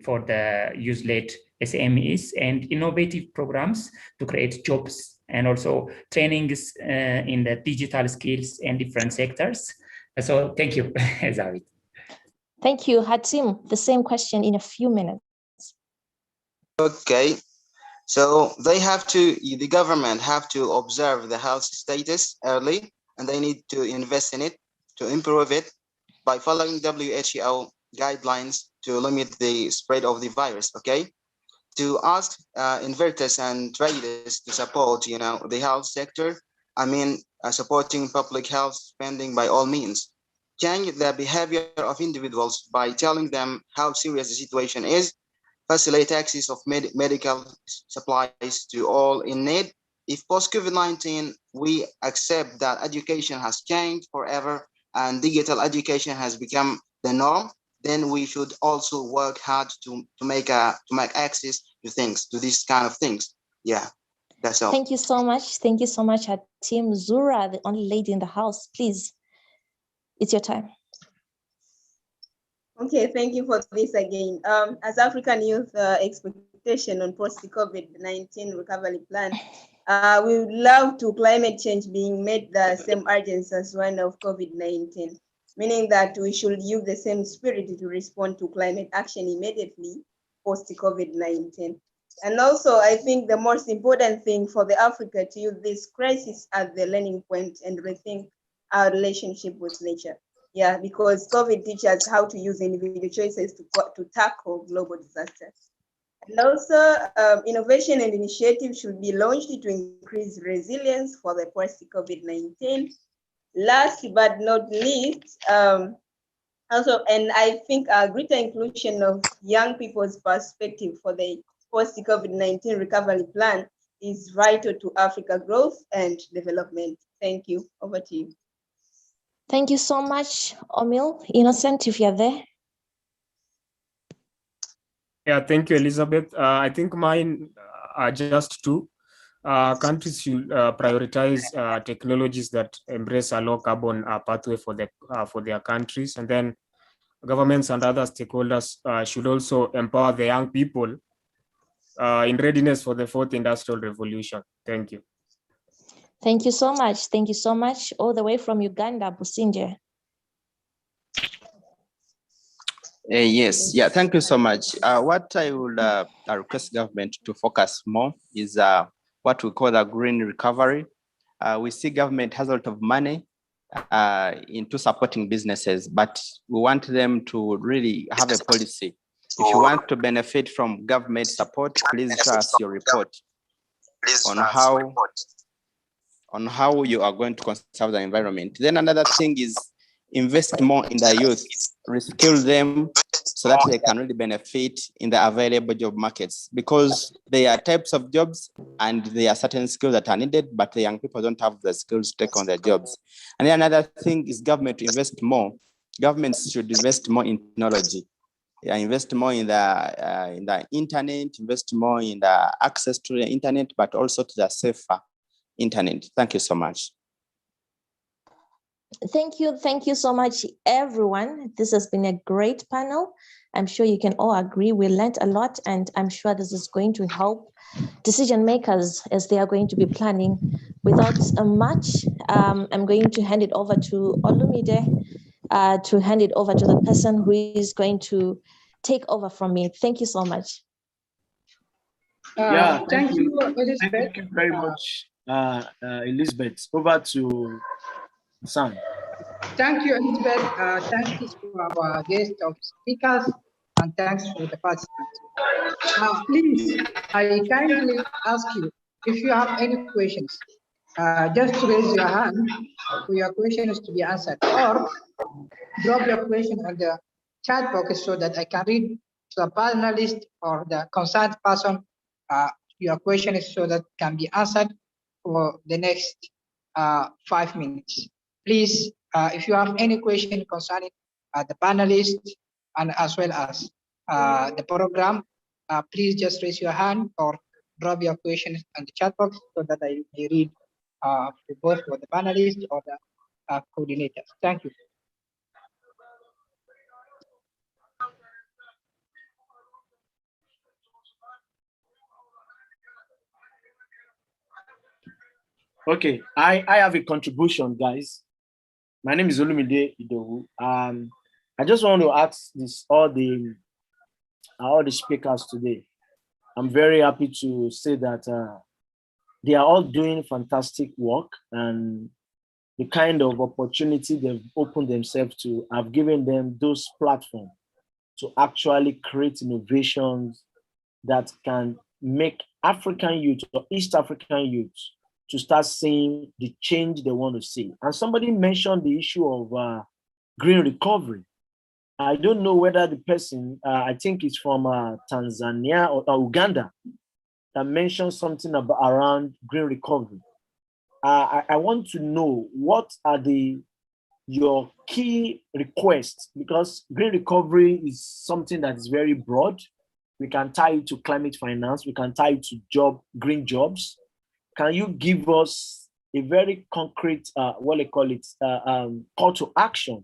for the youth-led SMEs, and innovative programs to create jobs, and also trainings in the digital skills and different sectors. So thank you, Zavid. Thank you, Hatim. The same question in a few minutes. Okay, so the government have to observe the health status early, and they need to invest in it to improve it by following WHO guidelines to limit the spread of the virus. Okay, to ask investors and traders to support, the health sector. Supporting public health spending by all means. Change the behavior of individuals by telling them how serious the situation is. Facilitate access of medical supplies to all in need. If post-COVID-19, we accept that education has changed forever and digital education has become the norm, then we should also work hard to make access to these kind of things. Yeah. That's all. Thank you so much. Thank you so much, Hatim. Zura, the only lady in the house, please. It's your time. Okay, thank you for this again. As African youth expectation on post-COVID-19 recovery plan, we would love to climate change being made the same urgency as one of COVID-19, meaning that we should use the same spirit to respond to climate action immediately post-COVID-19. And also, I think the most important thing for the Africa to use this crisis as the learning point and rethink our relationship with nature. Yeah, because COVID teaches us how to use individual choices to tackle global disasters. And also, innovation and initiatives should be launched to increase resilience for the post-COVID-19. Last but not least, also, and I think a greater inclusion of young people's perspective for the post-COVID-19 recovery plan is vital to Africa growth and development. Thank you. Over to you. Thank you so much, Omil. Innocent, if you're there. Yeah, thank you, Elizabeth. I think mine are just two. Countries should prioritize technologies that embrace a low carbon pathway for their countries, and then governments and other stakeholders should also empower the young people in readiness for the fourth industrial revolution. Thank you. Thank you so much. Thank you so much. All the way from Uganda, Businje. Yes, yeah, thank you so much. What I would request government to focus more is what we call the green recovery. We see government has a lot of money into supporting businesses, but we want them to really have a policy. If you want to benefit from government support, please show us your report on how you are going to conserve the environment. Then another thing is invest more in the youth, reskill them so that they can really benefit in the available job markets, because there are types of jobs and there are certain skills that are needed, but the young people don't have the skills to take on their jobs. And then another thing is government to invest more. Governments should invest more in technology. Yeah, invest more in the internet, invest more in the access to the internet, but also to the safer internet. Thank you so much. Thank you so much, everyone. This has been a great panel. I'm sure you can all agree we learned a lot, and I'm sure this is going to help decision makers as they are going to be planning. Without much, I'm going to hand it over to Olumide to hand it over to the person who is going to take over from me. Thank you so much. Yeah, thank you, Elizabeth. Thank you very much, Elizabeth. Over to Sam. Thank you, Elizabeth. Thanks for our guest of speakers, and thanks for the participants. Please, I kindly ask you, if you have any questions, just raise your hand for your questions to be answered, or drop your question on the chat box so that I can read to the panelist or the concerned person your questions so that can be answered for the next 5 minutes. Please, if you have any question concerning the panelists and as well as the program, please just raise your hand or drop your questions on the chat box so that I may read both for the panelists or the coordinators. Thank you. Okay, I have a contribution, guys. My name is Olumide Idowu. I just want to ask all the speakers today. I'm very happy to say that they are all doing fantastic work, and the kind of opportunity they've opened themselves to have given them those platforms to actually create innovations that can make African youth or East African youth to start seeing the change they want to see. And somebody mentioned the issue of green recovery. I don't know whether the person, I think it's from Tanzania or Uganda, that mentioned something about around green recovery. I want to know what are your key requests, because green recovery is something that is very broad. We can tie it to climate finance. We can tie it to green jobs. Can you give us a very concrete, call to action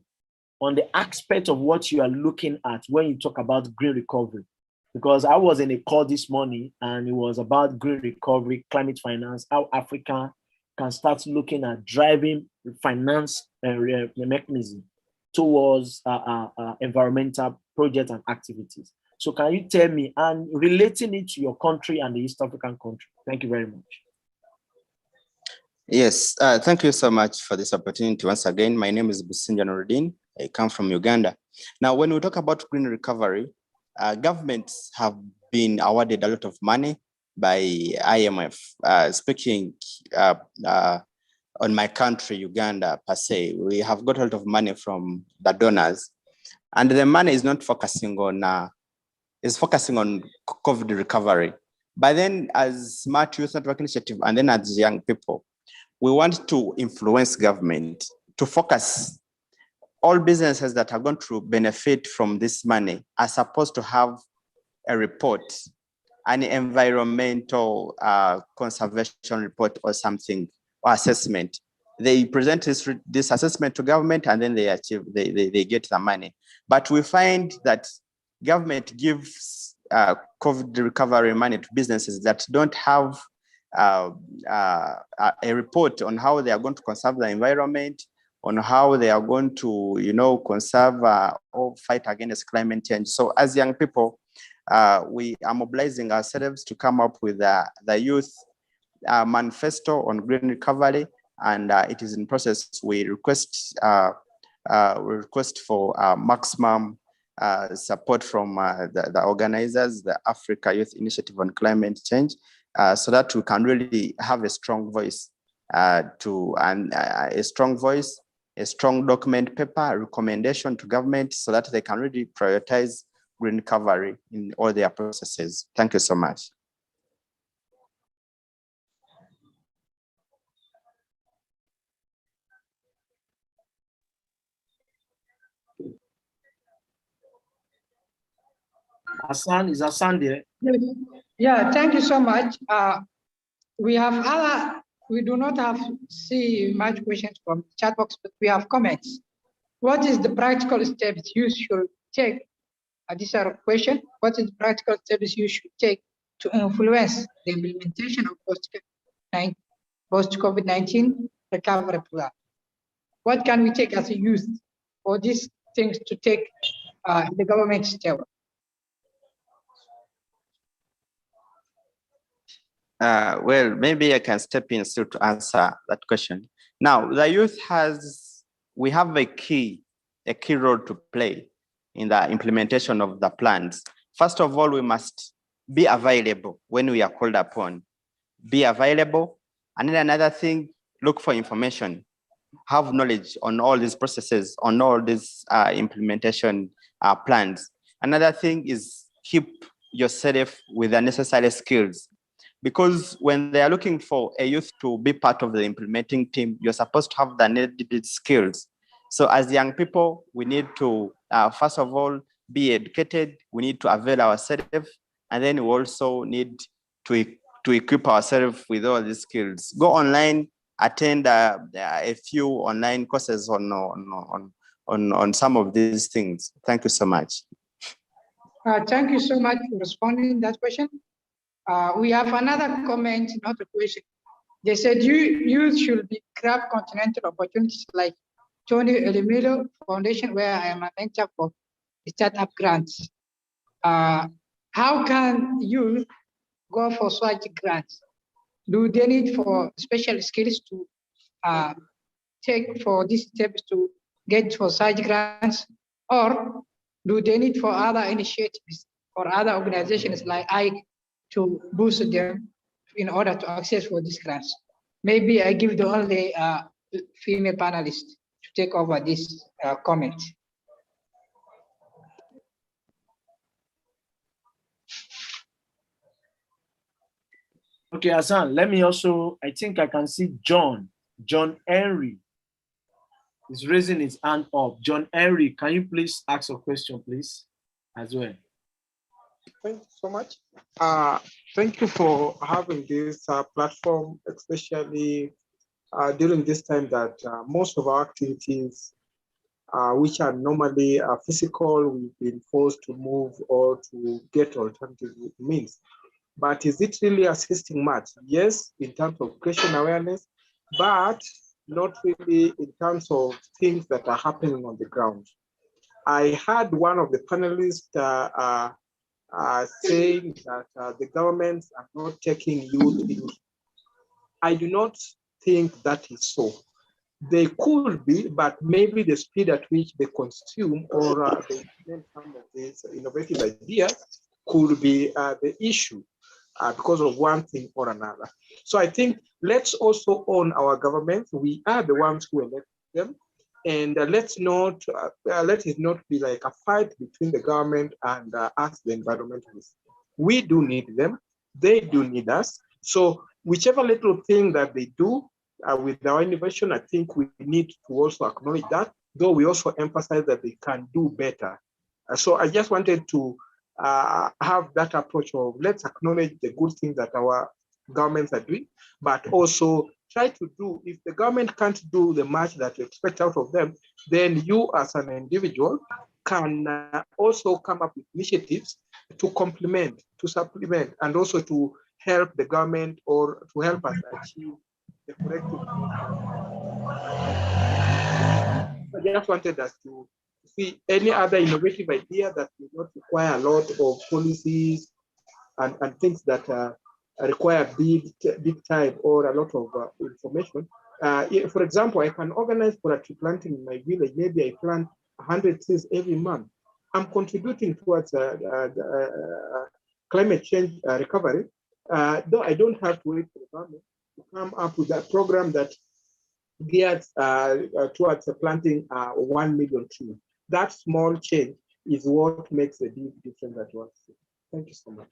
on the aspect of what you are looking at when you talk about green recovery? Because I was in a call this morning and it was about green recovery, climate finance, how Africa can start looking at driving finance mechanism towards environmental projects and activities. So can you tell me, and relating it to your country and the East African country? Thank you very much. Yes, thank you so much for this opportunity. Once again, my name is Businja Nuruddin. I come from Uganda. Now, when we talk about green recovery, governments have been awarded a lot of money by IMF. Speaking on my country, Uganda, per se, we have got a lot of money from the donors, and the money is not focusing on, is focusing on COVID recovery. But then as Smart Youth Network Initiative, and then as young people, we want to influence government to focus. All businesses that are going to benefit from this money are supposed to have a report, an environmental conservation report or something, or assessment. They present this assessment to government, and then they get the money. But we find that government gives COVID recovery money to businesses that don't have a report on how they are going to conserve the environment, on how they are going to, conserve or fight against climate change. So as young people, we are mobilizing ourselves to come up with the youth manifesto on green recovery, and it is in process. We request for maximum support from the organizers, the Africa Youth Initiative on Climate Change, so that we can really have a strong voice, a strong document paper recommendation to government, so that they can really prioritize green recovery in all their processes. Thank you so much. Hassan, is Hassan there? Yeah, thank you so much. We do not see much questions from the chat box, but we have comments. What is the practical steps you should take? This is a question. What is the practical steps you should take to influence the implementation of post-COVID-19 recovery plan? What can we take as a youth for these things to take the government's step? Well, maybe I can step in still to answer that question. Now, the youth we have a key role to play in the implementation of the plans. First of all, we must be available when we are called upon. Be available. And then another thing, look for information. Have knowledge on all these processes, on all these implementation plans. Another thing is keep yourself with the necessary skills. Because when they are looking for a youth to be part of the implementing team, you're supposed to have the needed skills. So as young people, we need to, first of all, be educated. We need to avail ourselves. And then we also need to equip ourselves with all these skills. Go online, attend a few online courses on some of these things. Thank you so much. Thank you so much for responding to that question. We have another comment, not a question. They said youth should grab continental opportunities like Tony Elimilo Foundation, where I am a mentor for startup grants. How can youth go for such grants? Do they need for special skills to take for these steps to get for such grants, or do they need for other initiatives or other organizations like I to boost them in order to access for these grants? Maybe I give the only female panelist to take over this comment. Okay, Hassan, let me also, I think I can see John Henry is raising his hand up. John Henry, can you please ask a question, please, as well? Thank you so much. Thank you for having this platform, especially during this time that most of our activities, which are normally physical, we've been forced to move or to get alternative means. But is it really assisting much? Yes, in terms of creation awareness, but not really in terms of things that are happening on the ground. I had one of the panelists saying that the governments are not taking youth in. I do not think that is so. They could be, but maybe the speed at which they consume or they implement some of these innovative ideas could be the issue because of one thing or another. So I think let's also own our governments. We are the ones who elect them. And let it not be like a fight between the government and us, the environmentalists. We do need them. They do need us. So whichever little thing that they do with our innovation, I think we need to also acknowledge that, though we also emphasize that they can do better. So I just wanted to have that approach of let's acknowledge the good things that our governments are doing, but also try to do, if the government can't do the much that you expect out of them, then you as an individual can also come up with initiatives to complement, to supplement, and also to help the government or to help us achieve the corrective things. I just wanted us to see any other innovative idea that will not require a lot of policies and things that require big time or a lot of information. For example, I can organize for a tree planting in my village. Maybe I plant 100 trees every month. I'm contributing towards climate change recovery, though I don't have to wait for the government to come up with a program that geared towards planting 1 million trees. That small change is what makes a big difference that was. Thank you so much.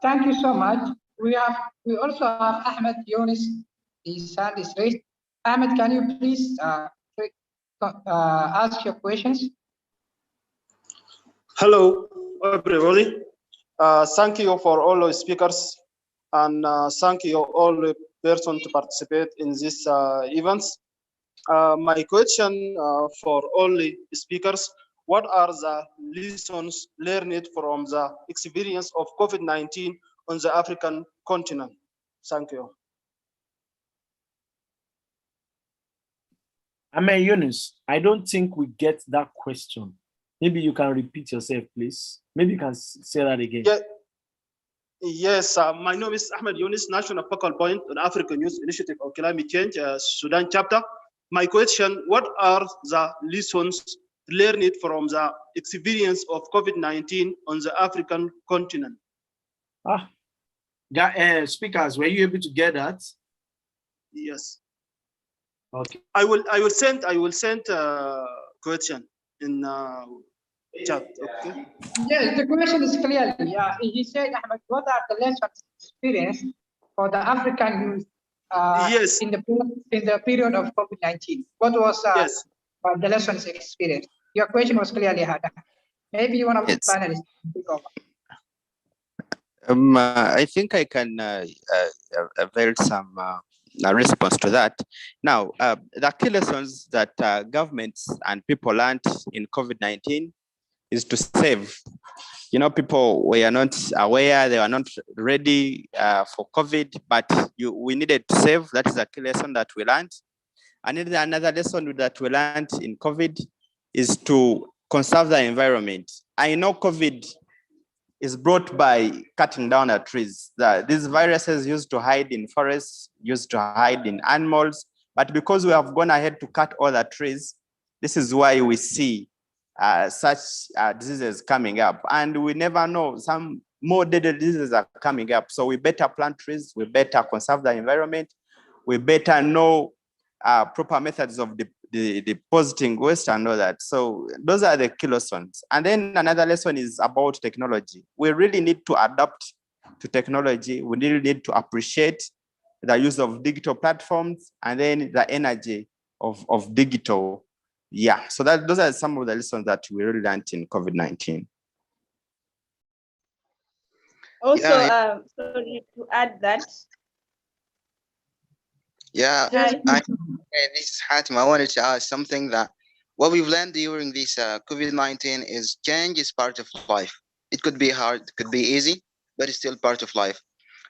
Thank you so much. We also have Ahmed Yunus. His hand is raised. Ahmed, can you please ask your questions? Hello, everybody. Thank you for all the speakers, and thank you all the persons to participate in this events. My question for all the speakers: what are the lessons learned from the experience of COVID-19 on the African continent? Thank you. Ahmed Yunus, I don't think we get that question. Maybe you can repeat yourself, please. Maybe you can say that again. Yeah. Yes, my name is Ahmed Yunus, National Focal Point on African Youth Initiative of Climate Change, Sudan chapter. My question: what are the lessons learned from the experience of COVID-19 on the African continent? Speakers, were you able to get that? Yes. Okay. I will send question in chat. Okay. Yes, the question is clearly. Yeah, he said, Ahmed, what are the lessons experienced for the African youth yes. in the period of COVID-19? What was yes. The lessons experienced? Your question was clearly heard. Maybe one of the panelists can take over. I think I can avail some response to that. Now, the key lessons that governments and people learned in COVID-19 is to save. You know, people were not aware, they were not ready for COVID, but we needed to save. That is a key lesson that we learned. And another lesson that we learned in COVID is to conserve the environment. I know COVID is brought by cutting down the trees. These viruses used to hide in forests, used to hide in animals, but because we have gone ahead to cut all the trees, this is why we see such diseases coming up. And we never know, some more deadly diseases are coming up. So we better plant trees, we better conserve the environment, we better know proper methods of depositing waste and all that. So those are the key lessons. And then another lesson is about technology. We really need to adapt to technology. We really need to appreciate the use of digital platforms and then the energy of digital. Yeah, so those are some of the lessons that we really learned in COVID-19. Also, sorry to add that. Yeah, this is Hatim. I wanted to ask something that what we've learned during this COVID-19 is change is part of life. It could be hard, it could be easy, but it's still part of life.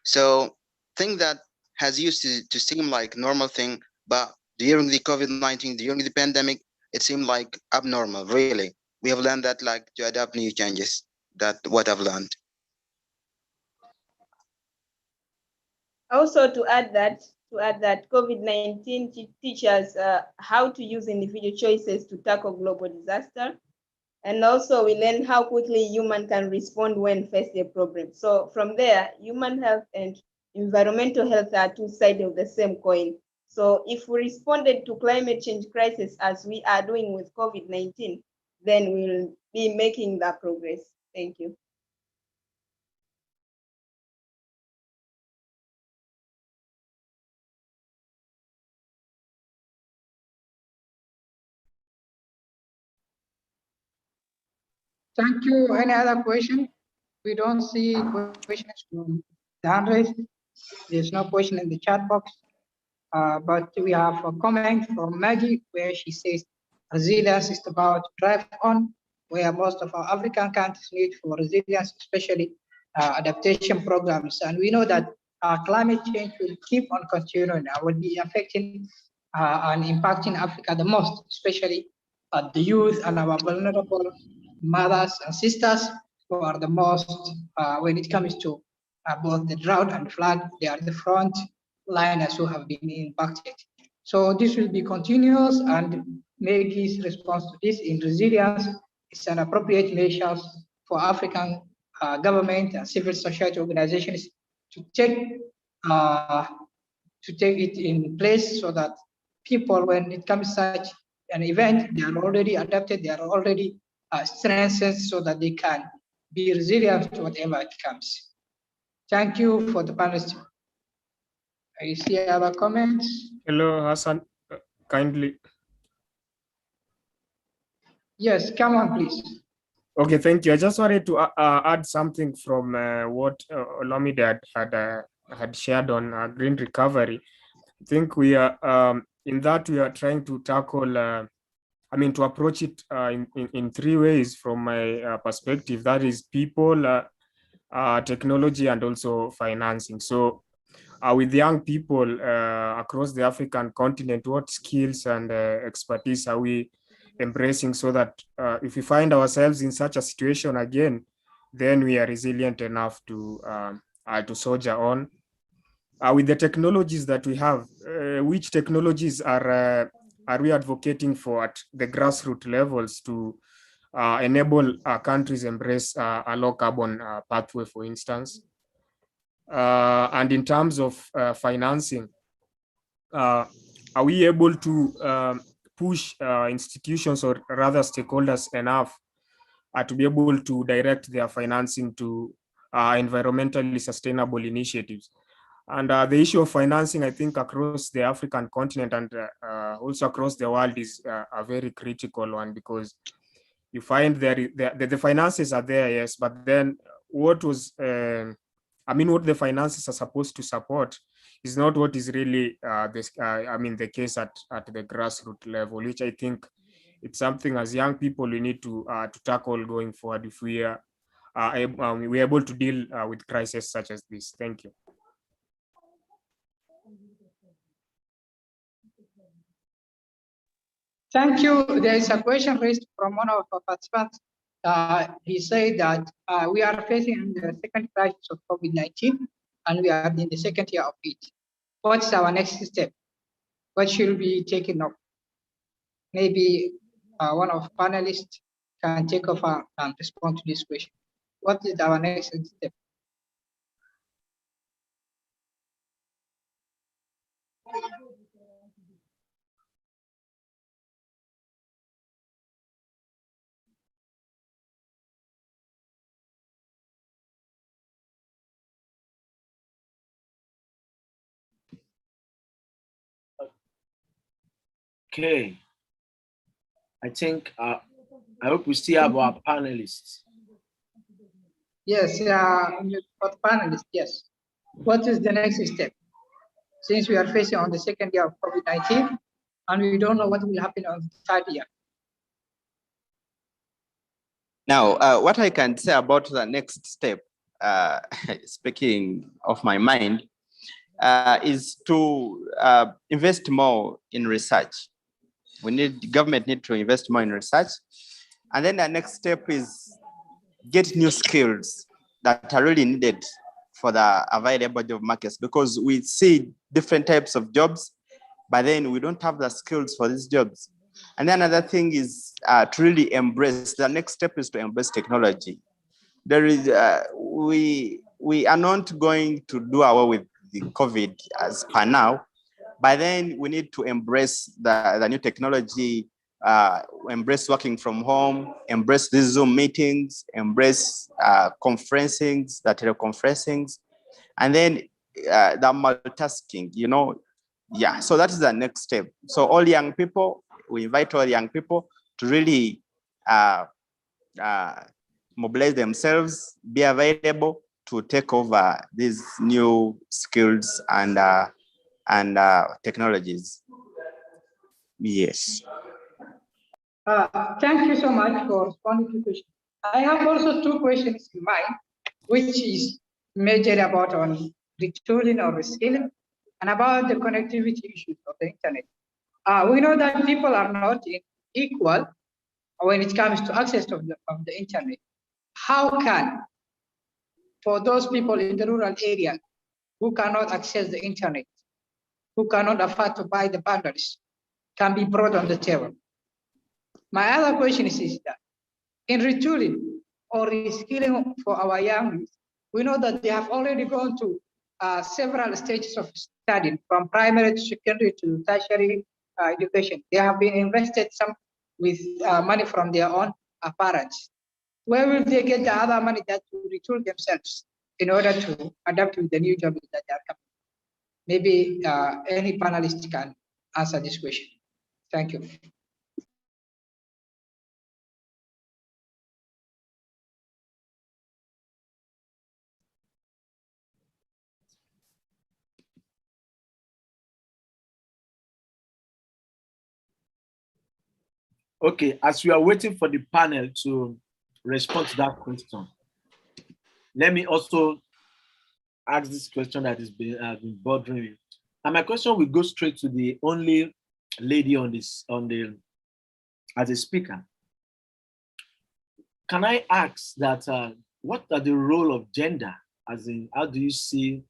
So thing that has used to seem like normal thing, but during the COVID-19, during the pandemic, it seemed like abnormal, really. We have learned that like to adapt new changes. what I've learned. Also, to add that COVID-19 teaches how to use individual choices to tackle global disaster. And also we learn how quickly human can respond when faced a problem. So from there, human health and environmental health are two sides of the same coin. So if we responded to climate change crisis as we are doing with COVID-19, then we'll be making that progress. Thank you. Thank you. Any other question? We don't see questions from the hand raised. There's no question in the chat box. But we have a comment from Maggie where she says resilience is about to drive on, where most of our African countries need for resilience, especially adaptation programs. And we know that climate change will keep on continuing and will be affecting and impacting Africa the most, especially the youth and our vulnerable mothers and sisters who are the most, when it comes to both the drought and flood, they are the front liners who have been impacted. So this will be continuous, and Maggie's response to this in resilience is an appropriate measures for African government and civil society organizations to take it in place so that people, when it comes to such an event, they are already adapted, they are already strengthened so that they can be resilient to whatever it comes. Thank you for the panelists. I see other comments. Hello, Hassan, kindly. Yes, come on, please. Okay, thank you. I just wanted to add something from what Olamide had shared on green recovery. I think we are in that we are trying to tackle, to approach it in three ways from my perspective. That is people, technology, and also financing. So with young people across the African continent, what skills and expertise are we embracing so that if we find ourselves in such a situation again, then we are resilient enough to soldier on? With the technologies that we have, which technologies are we advocating for at the grassroots levels to enable countries embrace a low carbon pathway, for instance? And in terms of financing, are we able to push institutions, or rather stakeholders, enough to be able to direct their financing to environmentally sustainable initiatives? And the issue of financing, I think, across the African continent and also across the world is a very critical one, because you find the finances are there, yes, but then what the finances are supposed to support is not what is really the case at the grassroots level, which I think it's something as young people we need to tackle going forward if we are able to deal with crises such as this. Thank you. Thank you. There is a question raised from one of our participants. He said that we are facing the second crisis of COVID-19, and we are in the second year of it. What's our next step? What should be taken up? Maybe one of panelists can take over and respond to this question. What is our next step? Okay. I think I hope we still have our panelists. Yes, for the panelists, yes. What is the next step? Since we are facing on the second year of COVID-19, and we don't know what will happen on the third year. Now, what I can say about the next step, speaking of my mind, is to invest more in research. Government need to invest more in research. And then the next step is get new skills that are really needed for the available job markets, because we see different types of jobs, but then we don't have the skills for these jobs. And then another thing is to really embrace, the next step is to embrace technology. There is, we are not going to do away with the COVID as per now, but then we need to embrace the new technology, embrace working from home, embrace these Zoom meetings, embrace conferencings, the teleconferencings, and then the multitasking, you know. Yeah, so that is the next step. So all young people, we invite all young people to really mobilize themselves, be available to take over these new skills and technologies. Yes. Thank you so much for responding to the question. I have also two questions in mind, which is measured about on retooling or reskilling and about the connectivity issues of the internet. We know that people are not equal when it comes to access of the internet. How can, for those people in the rural area who cannot access the internet, who cannot afford to buy the bundles, can be brought on the table? My other question is that in retooling or reskilling for our young, we know that they have already gone to several stages of studying, from primary to secondary to tertiary education. They have been invested some with money from their own parents. Where will they get the other money that will retool themselves in order to adapt to the new jobs that they are coming? Maybe any panelist can answer this question. Thank you. Okay, as we are waiting for the panel to respond to that question, let me also ask this question that has been bothering me. And my question will go straight to the only lady on this, as a speaker. Can I ask that what are the role of gender, as in how do you see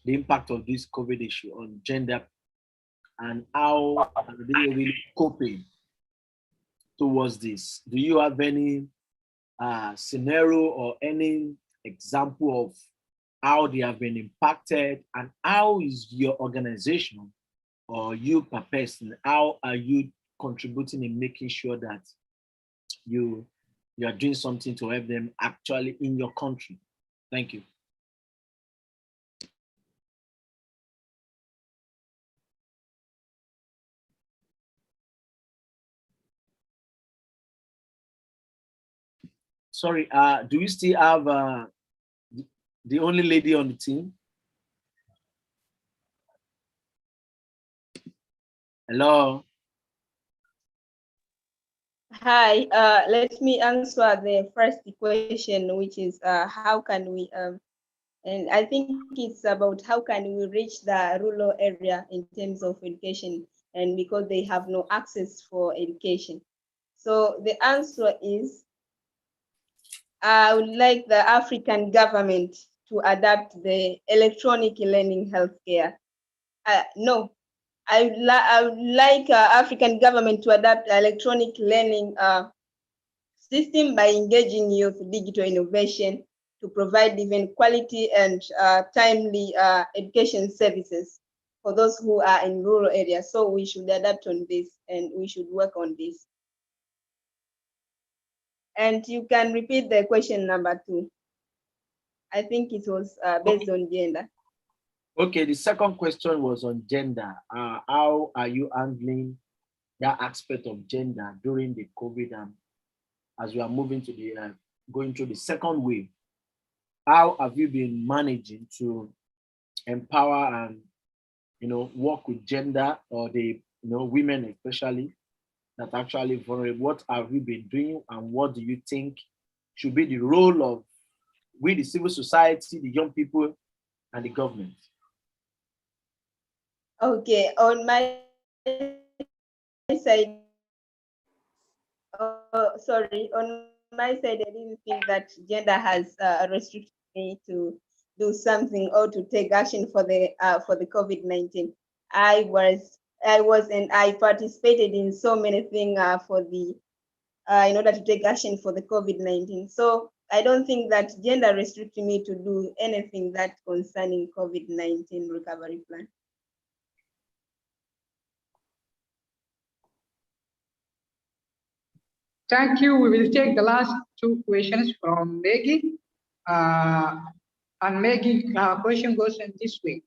the impact of this COVID issue on gender, and how are they really coping towards this? Do you have any scenario or any example of how they have been impacted, and how is your organization or you per person, how are you contributing in making sure that you are doing something to help them actually in your country? Thank you. Sorry, do we still have the only lady on the team? Hello. Hi, let me answer the first question, which is how can we, and I think it's about how can we reach the rural area in terms of education, and because they have no access for education. So the answer is, I would like the African government to adapt the electronic learning healthcare. No, I would like African government to adapt electronic learning system by engaging youth digital innovation to provide even quality and timely education services for those who are in rural areas. So we should adapt on this, and we should work on this. And you can repeat the question number 2. I think it was based on gender. Okay, the second question was on gender. How are you handling that aspect of gender during the COVID, as we are moving to the going through the second wave? How have you been managing to empower and work with gender, or the women especially that actually vulnerable? What have you been doing, and what do you think should be the role of the civil society, the young people, and the government? Okay, on my side, sorry, on my side, I didn't think that gender has restricted me to do something or to take action for the COVID-19. I was and I participated in so many things for the in order to take action for the COVID-19. So I don't think that gender restricted me to do anything that concerning COVID-19 recovery plan. Thank you. We will take the last two questions from Maggie. And Maggie, our question goes in this way.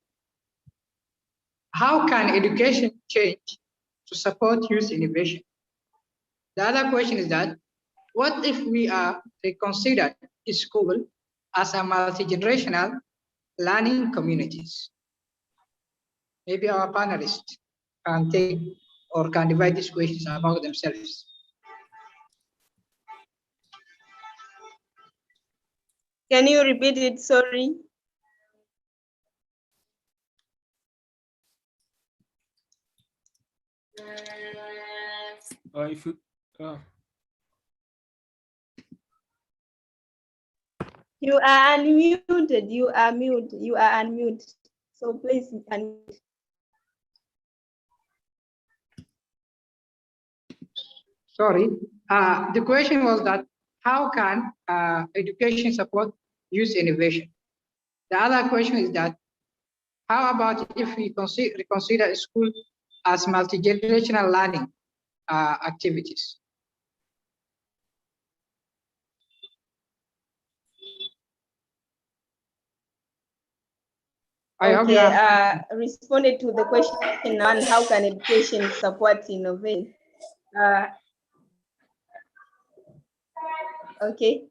How can education change to support youth innovation? The other question is that, what if we are reconsidered school as a multi-generational learning communities? Maybe our panelists can take or can divide these questions among themselves. Can you repeat it? Sorry. If you, You are unmuted. You are mute. You are unmuted. So please unmute. Sorry. The question was that how can education support youth innovation? The other question is that how about if we reconsider school as multi-generational learning activities? I hope you have responded to the question on how can education support innovation. Okay.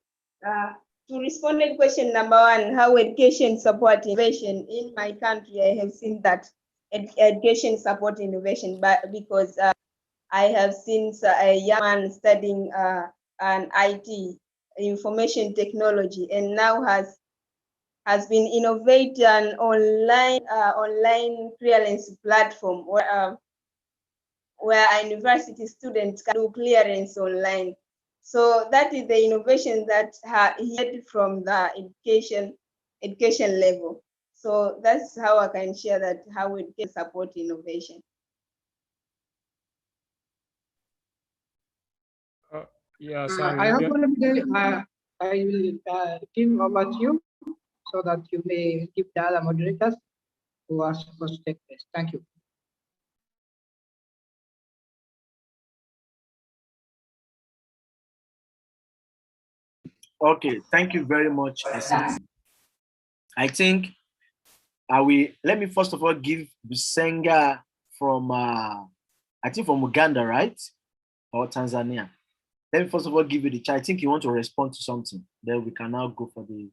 To respond to question number one, how education support innovation in my country, I have seen that education support innovation, but because I have seen a young man studying an IT, information technology, and now has been innovating an online clearance platform where a university students can do clearance online. So that is the innovation that he had from the education level. So that's how I can share that how we can support innovation. Yes, I hope I will give over to you so that you may give the other moderators who are supposed to take place. Thank you. Okay, thank you very much, Hassan. I think let me first of all give Busenga from I think from Uganda, right? Or Tanzania. Let me first of all give you the chance. I think you want to respond to something. Then we can now go for the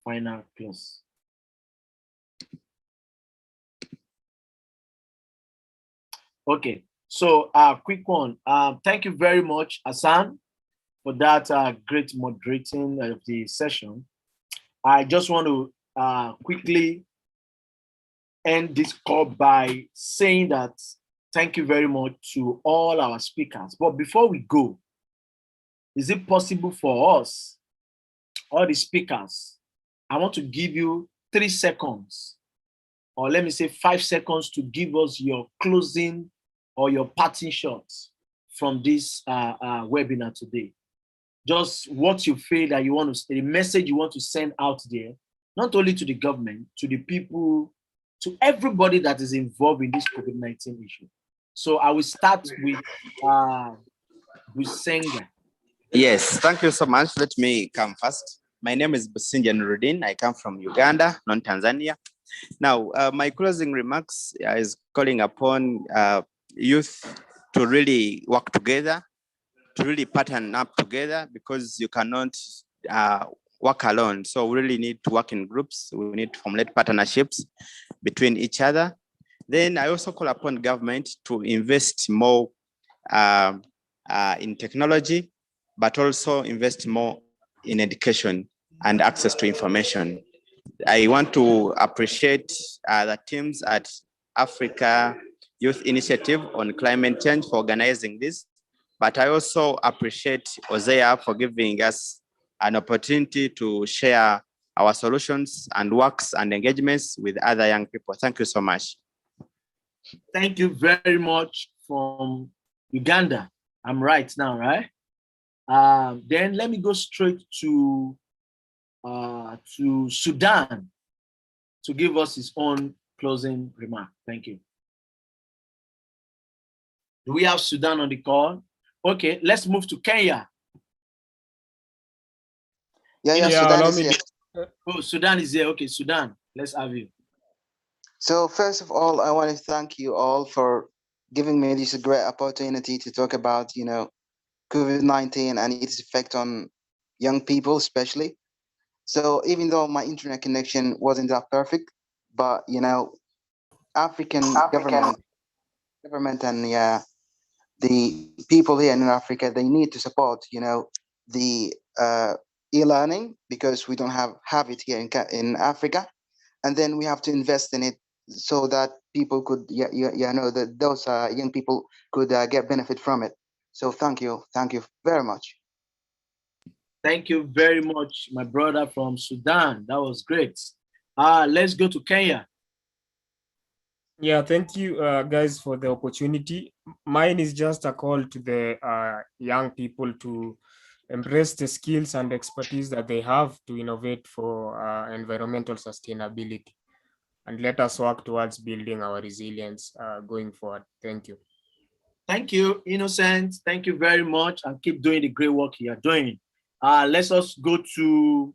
final close. Okay, so quick one. Thank you very much, Hassan, for that great moderating of the session. I just want to quickly end this call by saying that thank you very much to all our speakers. But before we go, is it possible for us, all the speakers, I want to give you 3 seconds, or let me say 5 seconds, to give us your closing or your parting shots from this webinar today. Just what you feel that you want to say, the message you want to send out there, not only to the government, to the people, to everybody that is involved in this COVID-19 issue. So I will start with Senga. Yes, thank you so much. Let me come first. My name is Businja Nuruddin. I come from Uganda, not Tanzania. Now, my closing remarks is calling upon youth to really work together, to really partner up together, because you cannot work alone. So we really need to work in groups. We need to formulate partnerships between each other. Then I also call upon government to invest more in technology, but also invest more in education and access to information. I want to appreciate the teams at Africa Youth Initiative on Climate Change for organizing this. But I also appreciate Hosea for giving us an opportunity to share our solutions and works and engagements with other young people. Thank you so much. Thank you very much from Uganda. I'm right now, right? Then let me go straight to Sudan to give us his own closing remark. Thank you. Do we have Sudan on the call? Okay, let's move to Kenya. Yeah, Sudan is here. Oh, Sudan is here. Okay, Sudan, let's have you. So first of all, I want to thank you all for giving me this great opportunity to talk about, COVID-19 and its effect on young people, especially. So even though my internet connection wasn't that perfect, but African government and the people here in Africa, they need to support, the e-learning, because we don't have it here in Africa, and then we have to invest in it so that people could, that those young people could get benefit from it. So thank you very much. Thank you very much, my brother from Sudan. That was great. Let's go to Kenya. Yeah, thank you guys for the opportunity. Mine is just a call to the young people to embrace the skills and expertise that they have to innovate for environmental sustainability. And let us work towards building our resilience going forward. Thank you. Thank you, Innocent. Thank you very much, and keep doing the great work you are doing. Let's us go to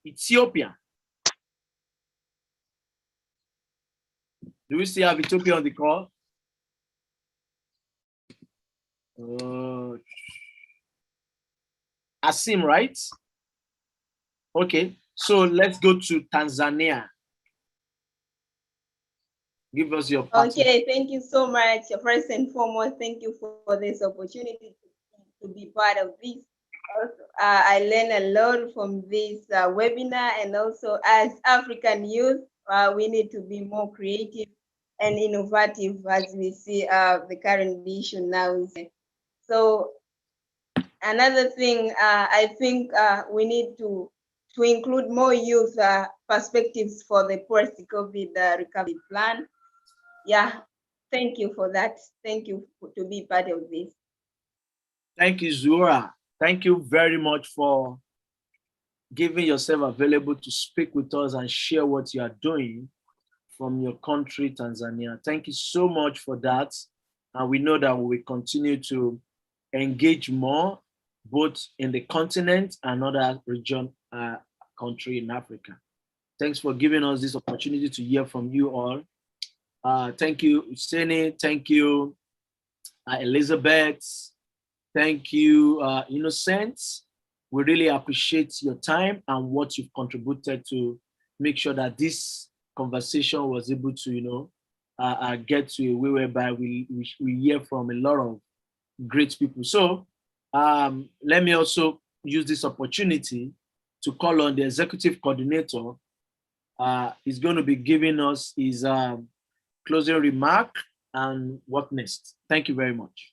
Ethiopia. Do we still have Ethiopia on the call? Asim, right? Okay, so let's go to Tanzania. Give us your party. Okay, thank you so much. First and foremost, thank you for this opportunity to be part of this. I learned a lot from this webinar, and also as African youth, we need to be more creative and innovative as we see the current issue now. So another thing, I think we need to include more youth perspectives for the post-COVID recovery plan. Yeah, thank you for that. Thank you to be part of this. Thank you, Zura. Thank you very much for giving yourself available to speak with us and share what you are doing from your country, Tanzania. Thank you so much for that. And we know that we will continue to engage more, both in the continent and other region, country in Africa. Thanks for giving us this opportunity to hear from you all. Thank you, Useni. Thank you, Elizabeth. Thank you, Innocent. We really appreciate your time and what you've contributed to make sure that this conversation was able to, get to a way whereby we hear from a lot of great people. So let me also use this opportunity to call on the executive coordinator. He's going to be giving us his closing remark and what next. Thank you very much.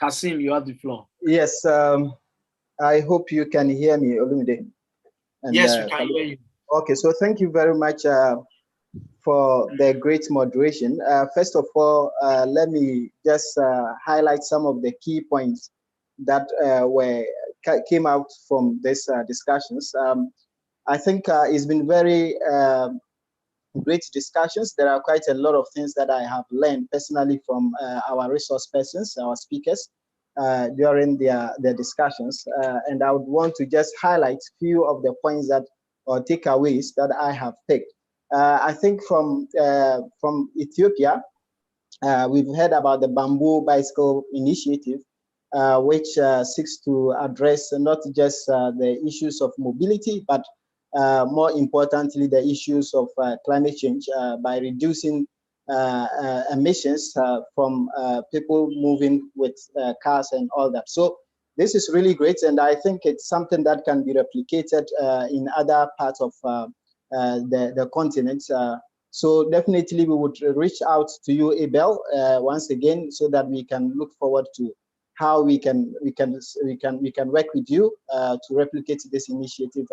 Kasim, you have the floor. Yes, I hope you can hear me, Olumide. Yes, we can hear you. Okay, so thank you very much for the great moderation. First of all, let me just highlight some of the key points that came out from these discussions. I think it's been very great discussions. There are quite a lot of things that I have learned personally from our resource persons, our speakers, during their discussions. And I would want to just highlight a few of the points or takeaways that I have picked. I think from Ethiopia, we've heard about the Bamboo Bicycle Initiative, which seeks to address not just the issues of mobility, but more importantly, the issues of climate change by reducing emissions from people moving with cars and all that. So this is really great, and I think it's something that can be replicated in other parts of the continent, So definitely we would reach out to you, Abel, once again, so that we can look forward to how we can work with you to replicate this initiative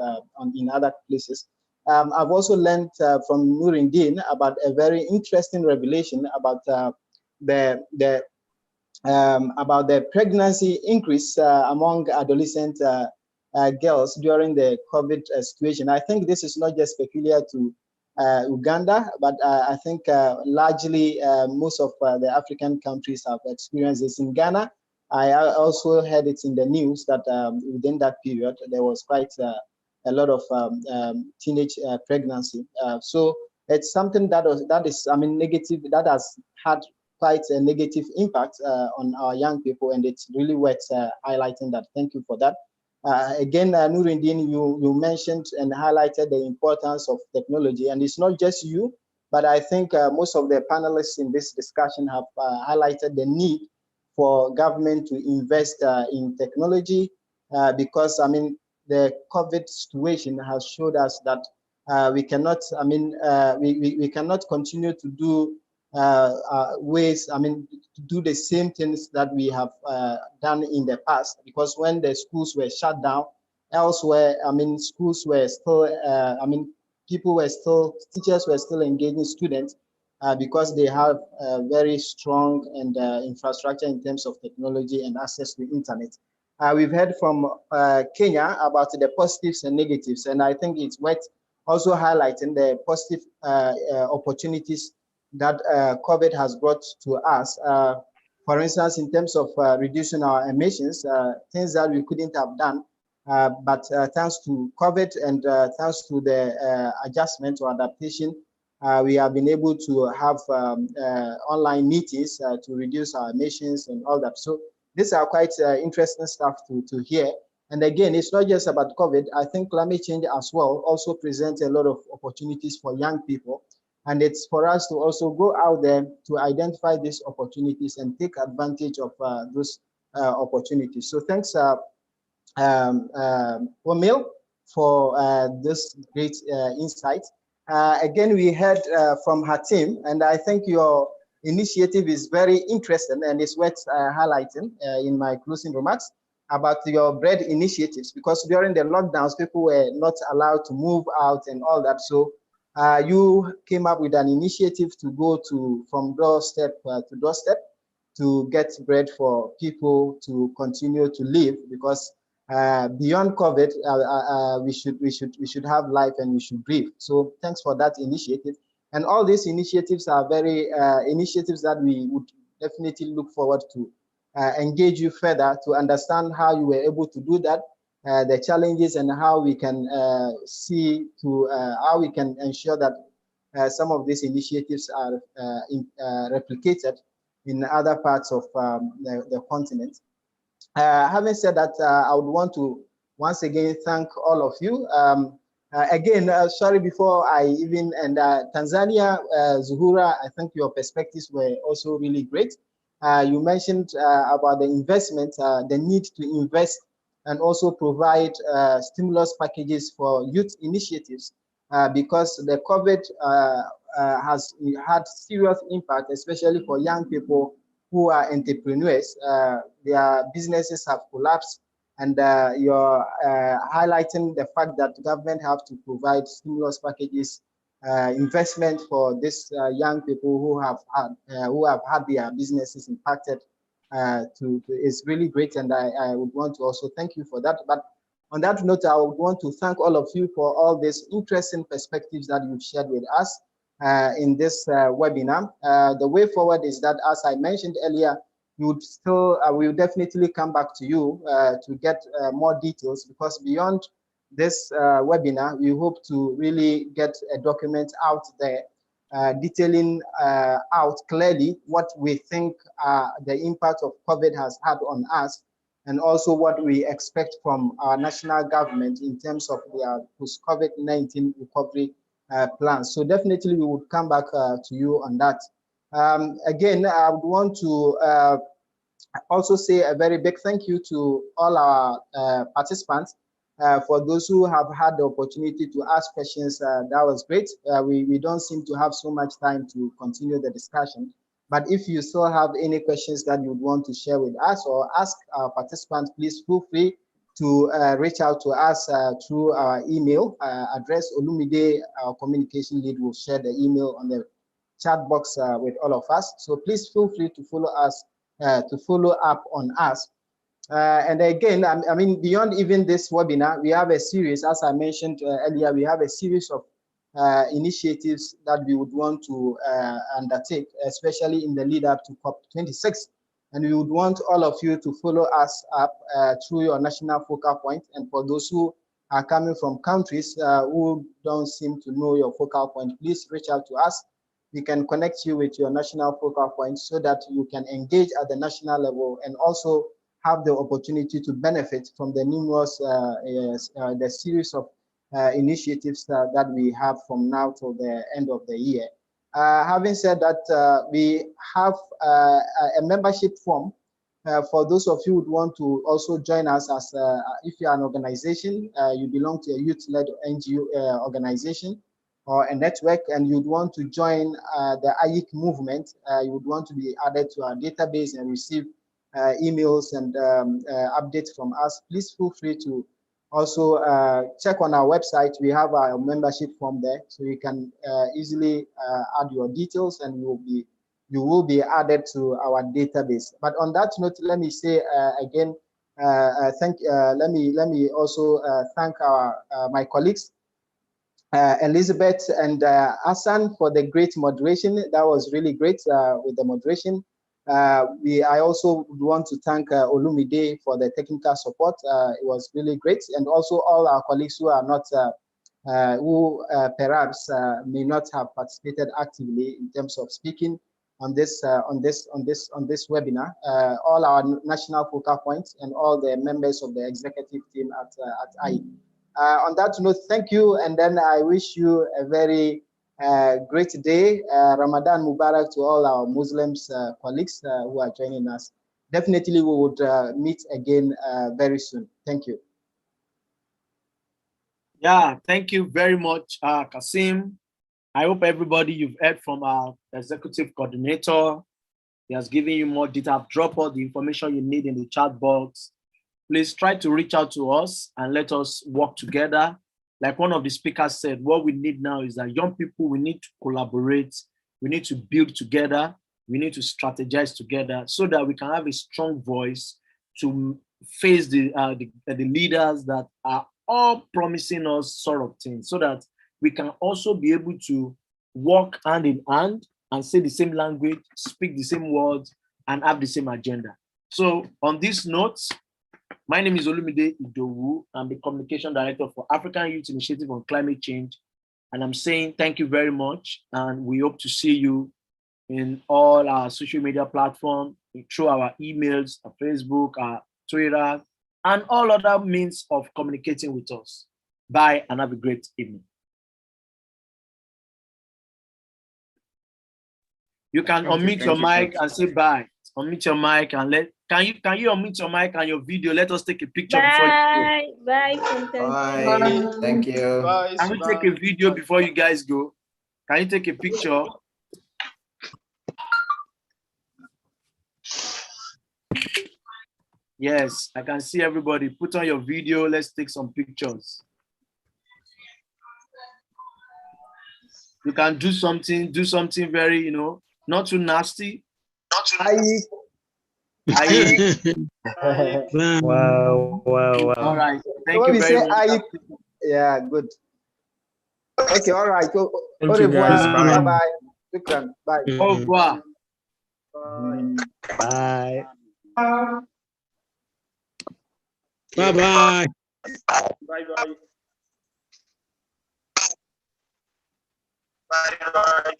in other places. I've also learned from Nurindin about a very interesting revelation about the pregnancy increase among adolescent girls during the COVID situation. I think this is not just peculiar to Uganda, but I think largely most of the African countries have experienced this. In Ghana, I also heard it in the news that within that period, there was quite a lot of teenage pregnancy. So it's something that is, I mean, negative, that has had quite a negative impact on our young people, and it's really worth highlighting that. Thank you for that. Again, Nurindin, you mentioned and highlighted the importance of technology, and it's not just you, but I think most of the panelists in this discussion have highlighted the need for government to invest in technology because, I mean, the COVID situation has showed us that we cannot, I mean, we cannot continue to do ways, I mean, to do the same things that we have done in the past, because when the schools were shut down elsewhere, I mean, schools were still, I mean, teachers were still engaging students because they have very strong and infrastructure in terms of technology and access to internet. We've heard from Kenya about the positives and negatives, and I think it's worth also highlighting the positive opportunities that COVID has brought to us. For instance, in terms of reducing our emissions, things that we couldn't have done, but thanks to COVID and thanks to the adjustment or adaptation, we have been able to have online meetings to reduce our emissions and all that. So these are quite interesting stuff to hear. And again, it's not just about COVID. I think climate change as well also presents a lot of opportunities for young people. And it's for us to also go out there to identify these opportunities and take advantage of those opportunities. So thanks, Omil, for this great insight. Again, we heard from her team, and I think your initiative is very interesting and it's worth highlighting in my closing remarks about your bread initiatives, because during the lockdowns, people were not allowed to move out and all that. So you came up with an initiative to go from doorstep to doorstep to get bread for people to continue to live, because beyond COVID, we should have life and we should breathe. So thanks for that initiative. And all these initiatives are very initiatives that we would definitely look forward to engage you further to understand how you were able to do that, the challenges, and how we can see to how we can ensure that some of these initiatives are replicated in other parts of the continent. Having said that, I would want to once again thank all of you. Again, sorry, before I even, and Tanzania, Zuhura, I think your perspectives were also really great. You mentioned about the investment, the need to invest and also provide stimulus packages for youth initiatives because the COVID has had serious impact, especially for young people who are entrepreneurs. Their businesses have collapsed, and you're highlighting the fact that the government have to provide stimulus packages, investment for these young people who have had their businesses impacted. Is really great, and I would want to also thank you for that. But on that note, I would want to thank all of you for all these interesting perspectives that you've shared with us in this webinar. The way forward is that, as I mentioned earlier, you would still, we will definitely come back to you to get more details, because beyond this webinar, we hope to really get a document out there detailing out clearly what we think the impact of COVID has had on us, and also what we expect from our national government in terms of their post-COVID-19 recovery plans. So definitely we would come back to you on that. Again, I would want to also say a very big thank you to all our participants. For those who have had the opportunity to ask questions, that was great. We don't seem to have so much time to continue the discussion. But if you still have any questions that you would want to share with us or ask our participants, please feel free to reach out to us through our email address. Olumide, our communication lead, will share the email on the chat box with all of us. So please feel free to follow us, to follow up on us. And again, I mean, beyond even this webinar, we have a series, as I mentioned earlier, we have a series of initiatives that we would want to undertake, especially in the lead up to COP26. And we would want all of you to follow us up through your national focal point. And for those who are coming from countries who don't seem to know your focal point, please reach out to us. We can connect you with your national focal point so that you can engage at the national level and also have the opportunity to benefit from the numerous, the series of initiatives that we have from now till the end of the year. Having said that, we have a membership form for those of you who would want to also join us as, if you are an organization, you belong to a youth-led NGO organization or a network, and you'd want to join the IEC movement, you would want to be added to our database and receive emails and updates from us. Please feel free to also check on our website. We have our membership form there, so you can easily add your details, and you will be added to our database. But on that note, let me say again, let me also thank my colleagues, Elizabeth and Hassan, for the great moderation. That was really great with the moderation. I also want to thank Olumide for the technical support. It was really great, and also all our colleagues who are not, who perhaps may not have participated actively in terms of speaking on this webinar. All our national focal points and all the members of the executive team at IE. On that note, thank you, and then I wish you a very great day. Ramadan Mubarak to all our Muslims colleagues who are joining us. Definitely, we would meet again very soon. Thank you. Yeah, thank you very much, Kasim. I hope everybody you've heard from our executive coordinator. He has given you more data. I've dropped all the information you need in the chat box. Please try to reach out to us and let us work together. Like one of the speakers said, what we need now is that young people, we need to collaborate. We need to build together. We need to strategize together so that we can have a strong voice to face the leaders that are all promising us sort of things, so that we can also be able to work hand in hand and say the same language, speak the same words, and have the same agenda. So on this note, my name is Olumide Idowu. I'm the Communication Director for African Youth Initiative on Climate Change. And I'm saying thank you very much. And we hope to see you in all our social media platforms, through our emails, our Facebook, our Twitter, and all other means of communicating with us. Bye and have a great evening. You can unmute your mic and say bye. Unmute your mic and can you unmute your mic and your video? Let us take a picture before you go. Bye. Thank you. Bye. Can we take a video before you guys go? Can you take a picture? Yes, I can see everybody. Put on your video. Let's take some pictures. You can do something very, not too nasty. Wow. All right. Thank you very much. Yeah, good. Okay, all right. Thank you, guys. Bye. Bye. Bye. Au revoir. Bye. Bye-bye. Bye-bye. Bye-bye.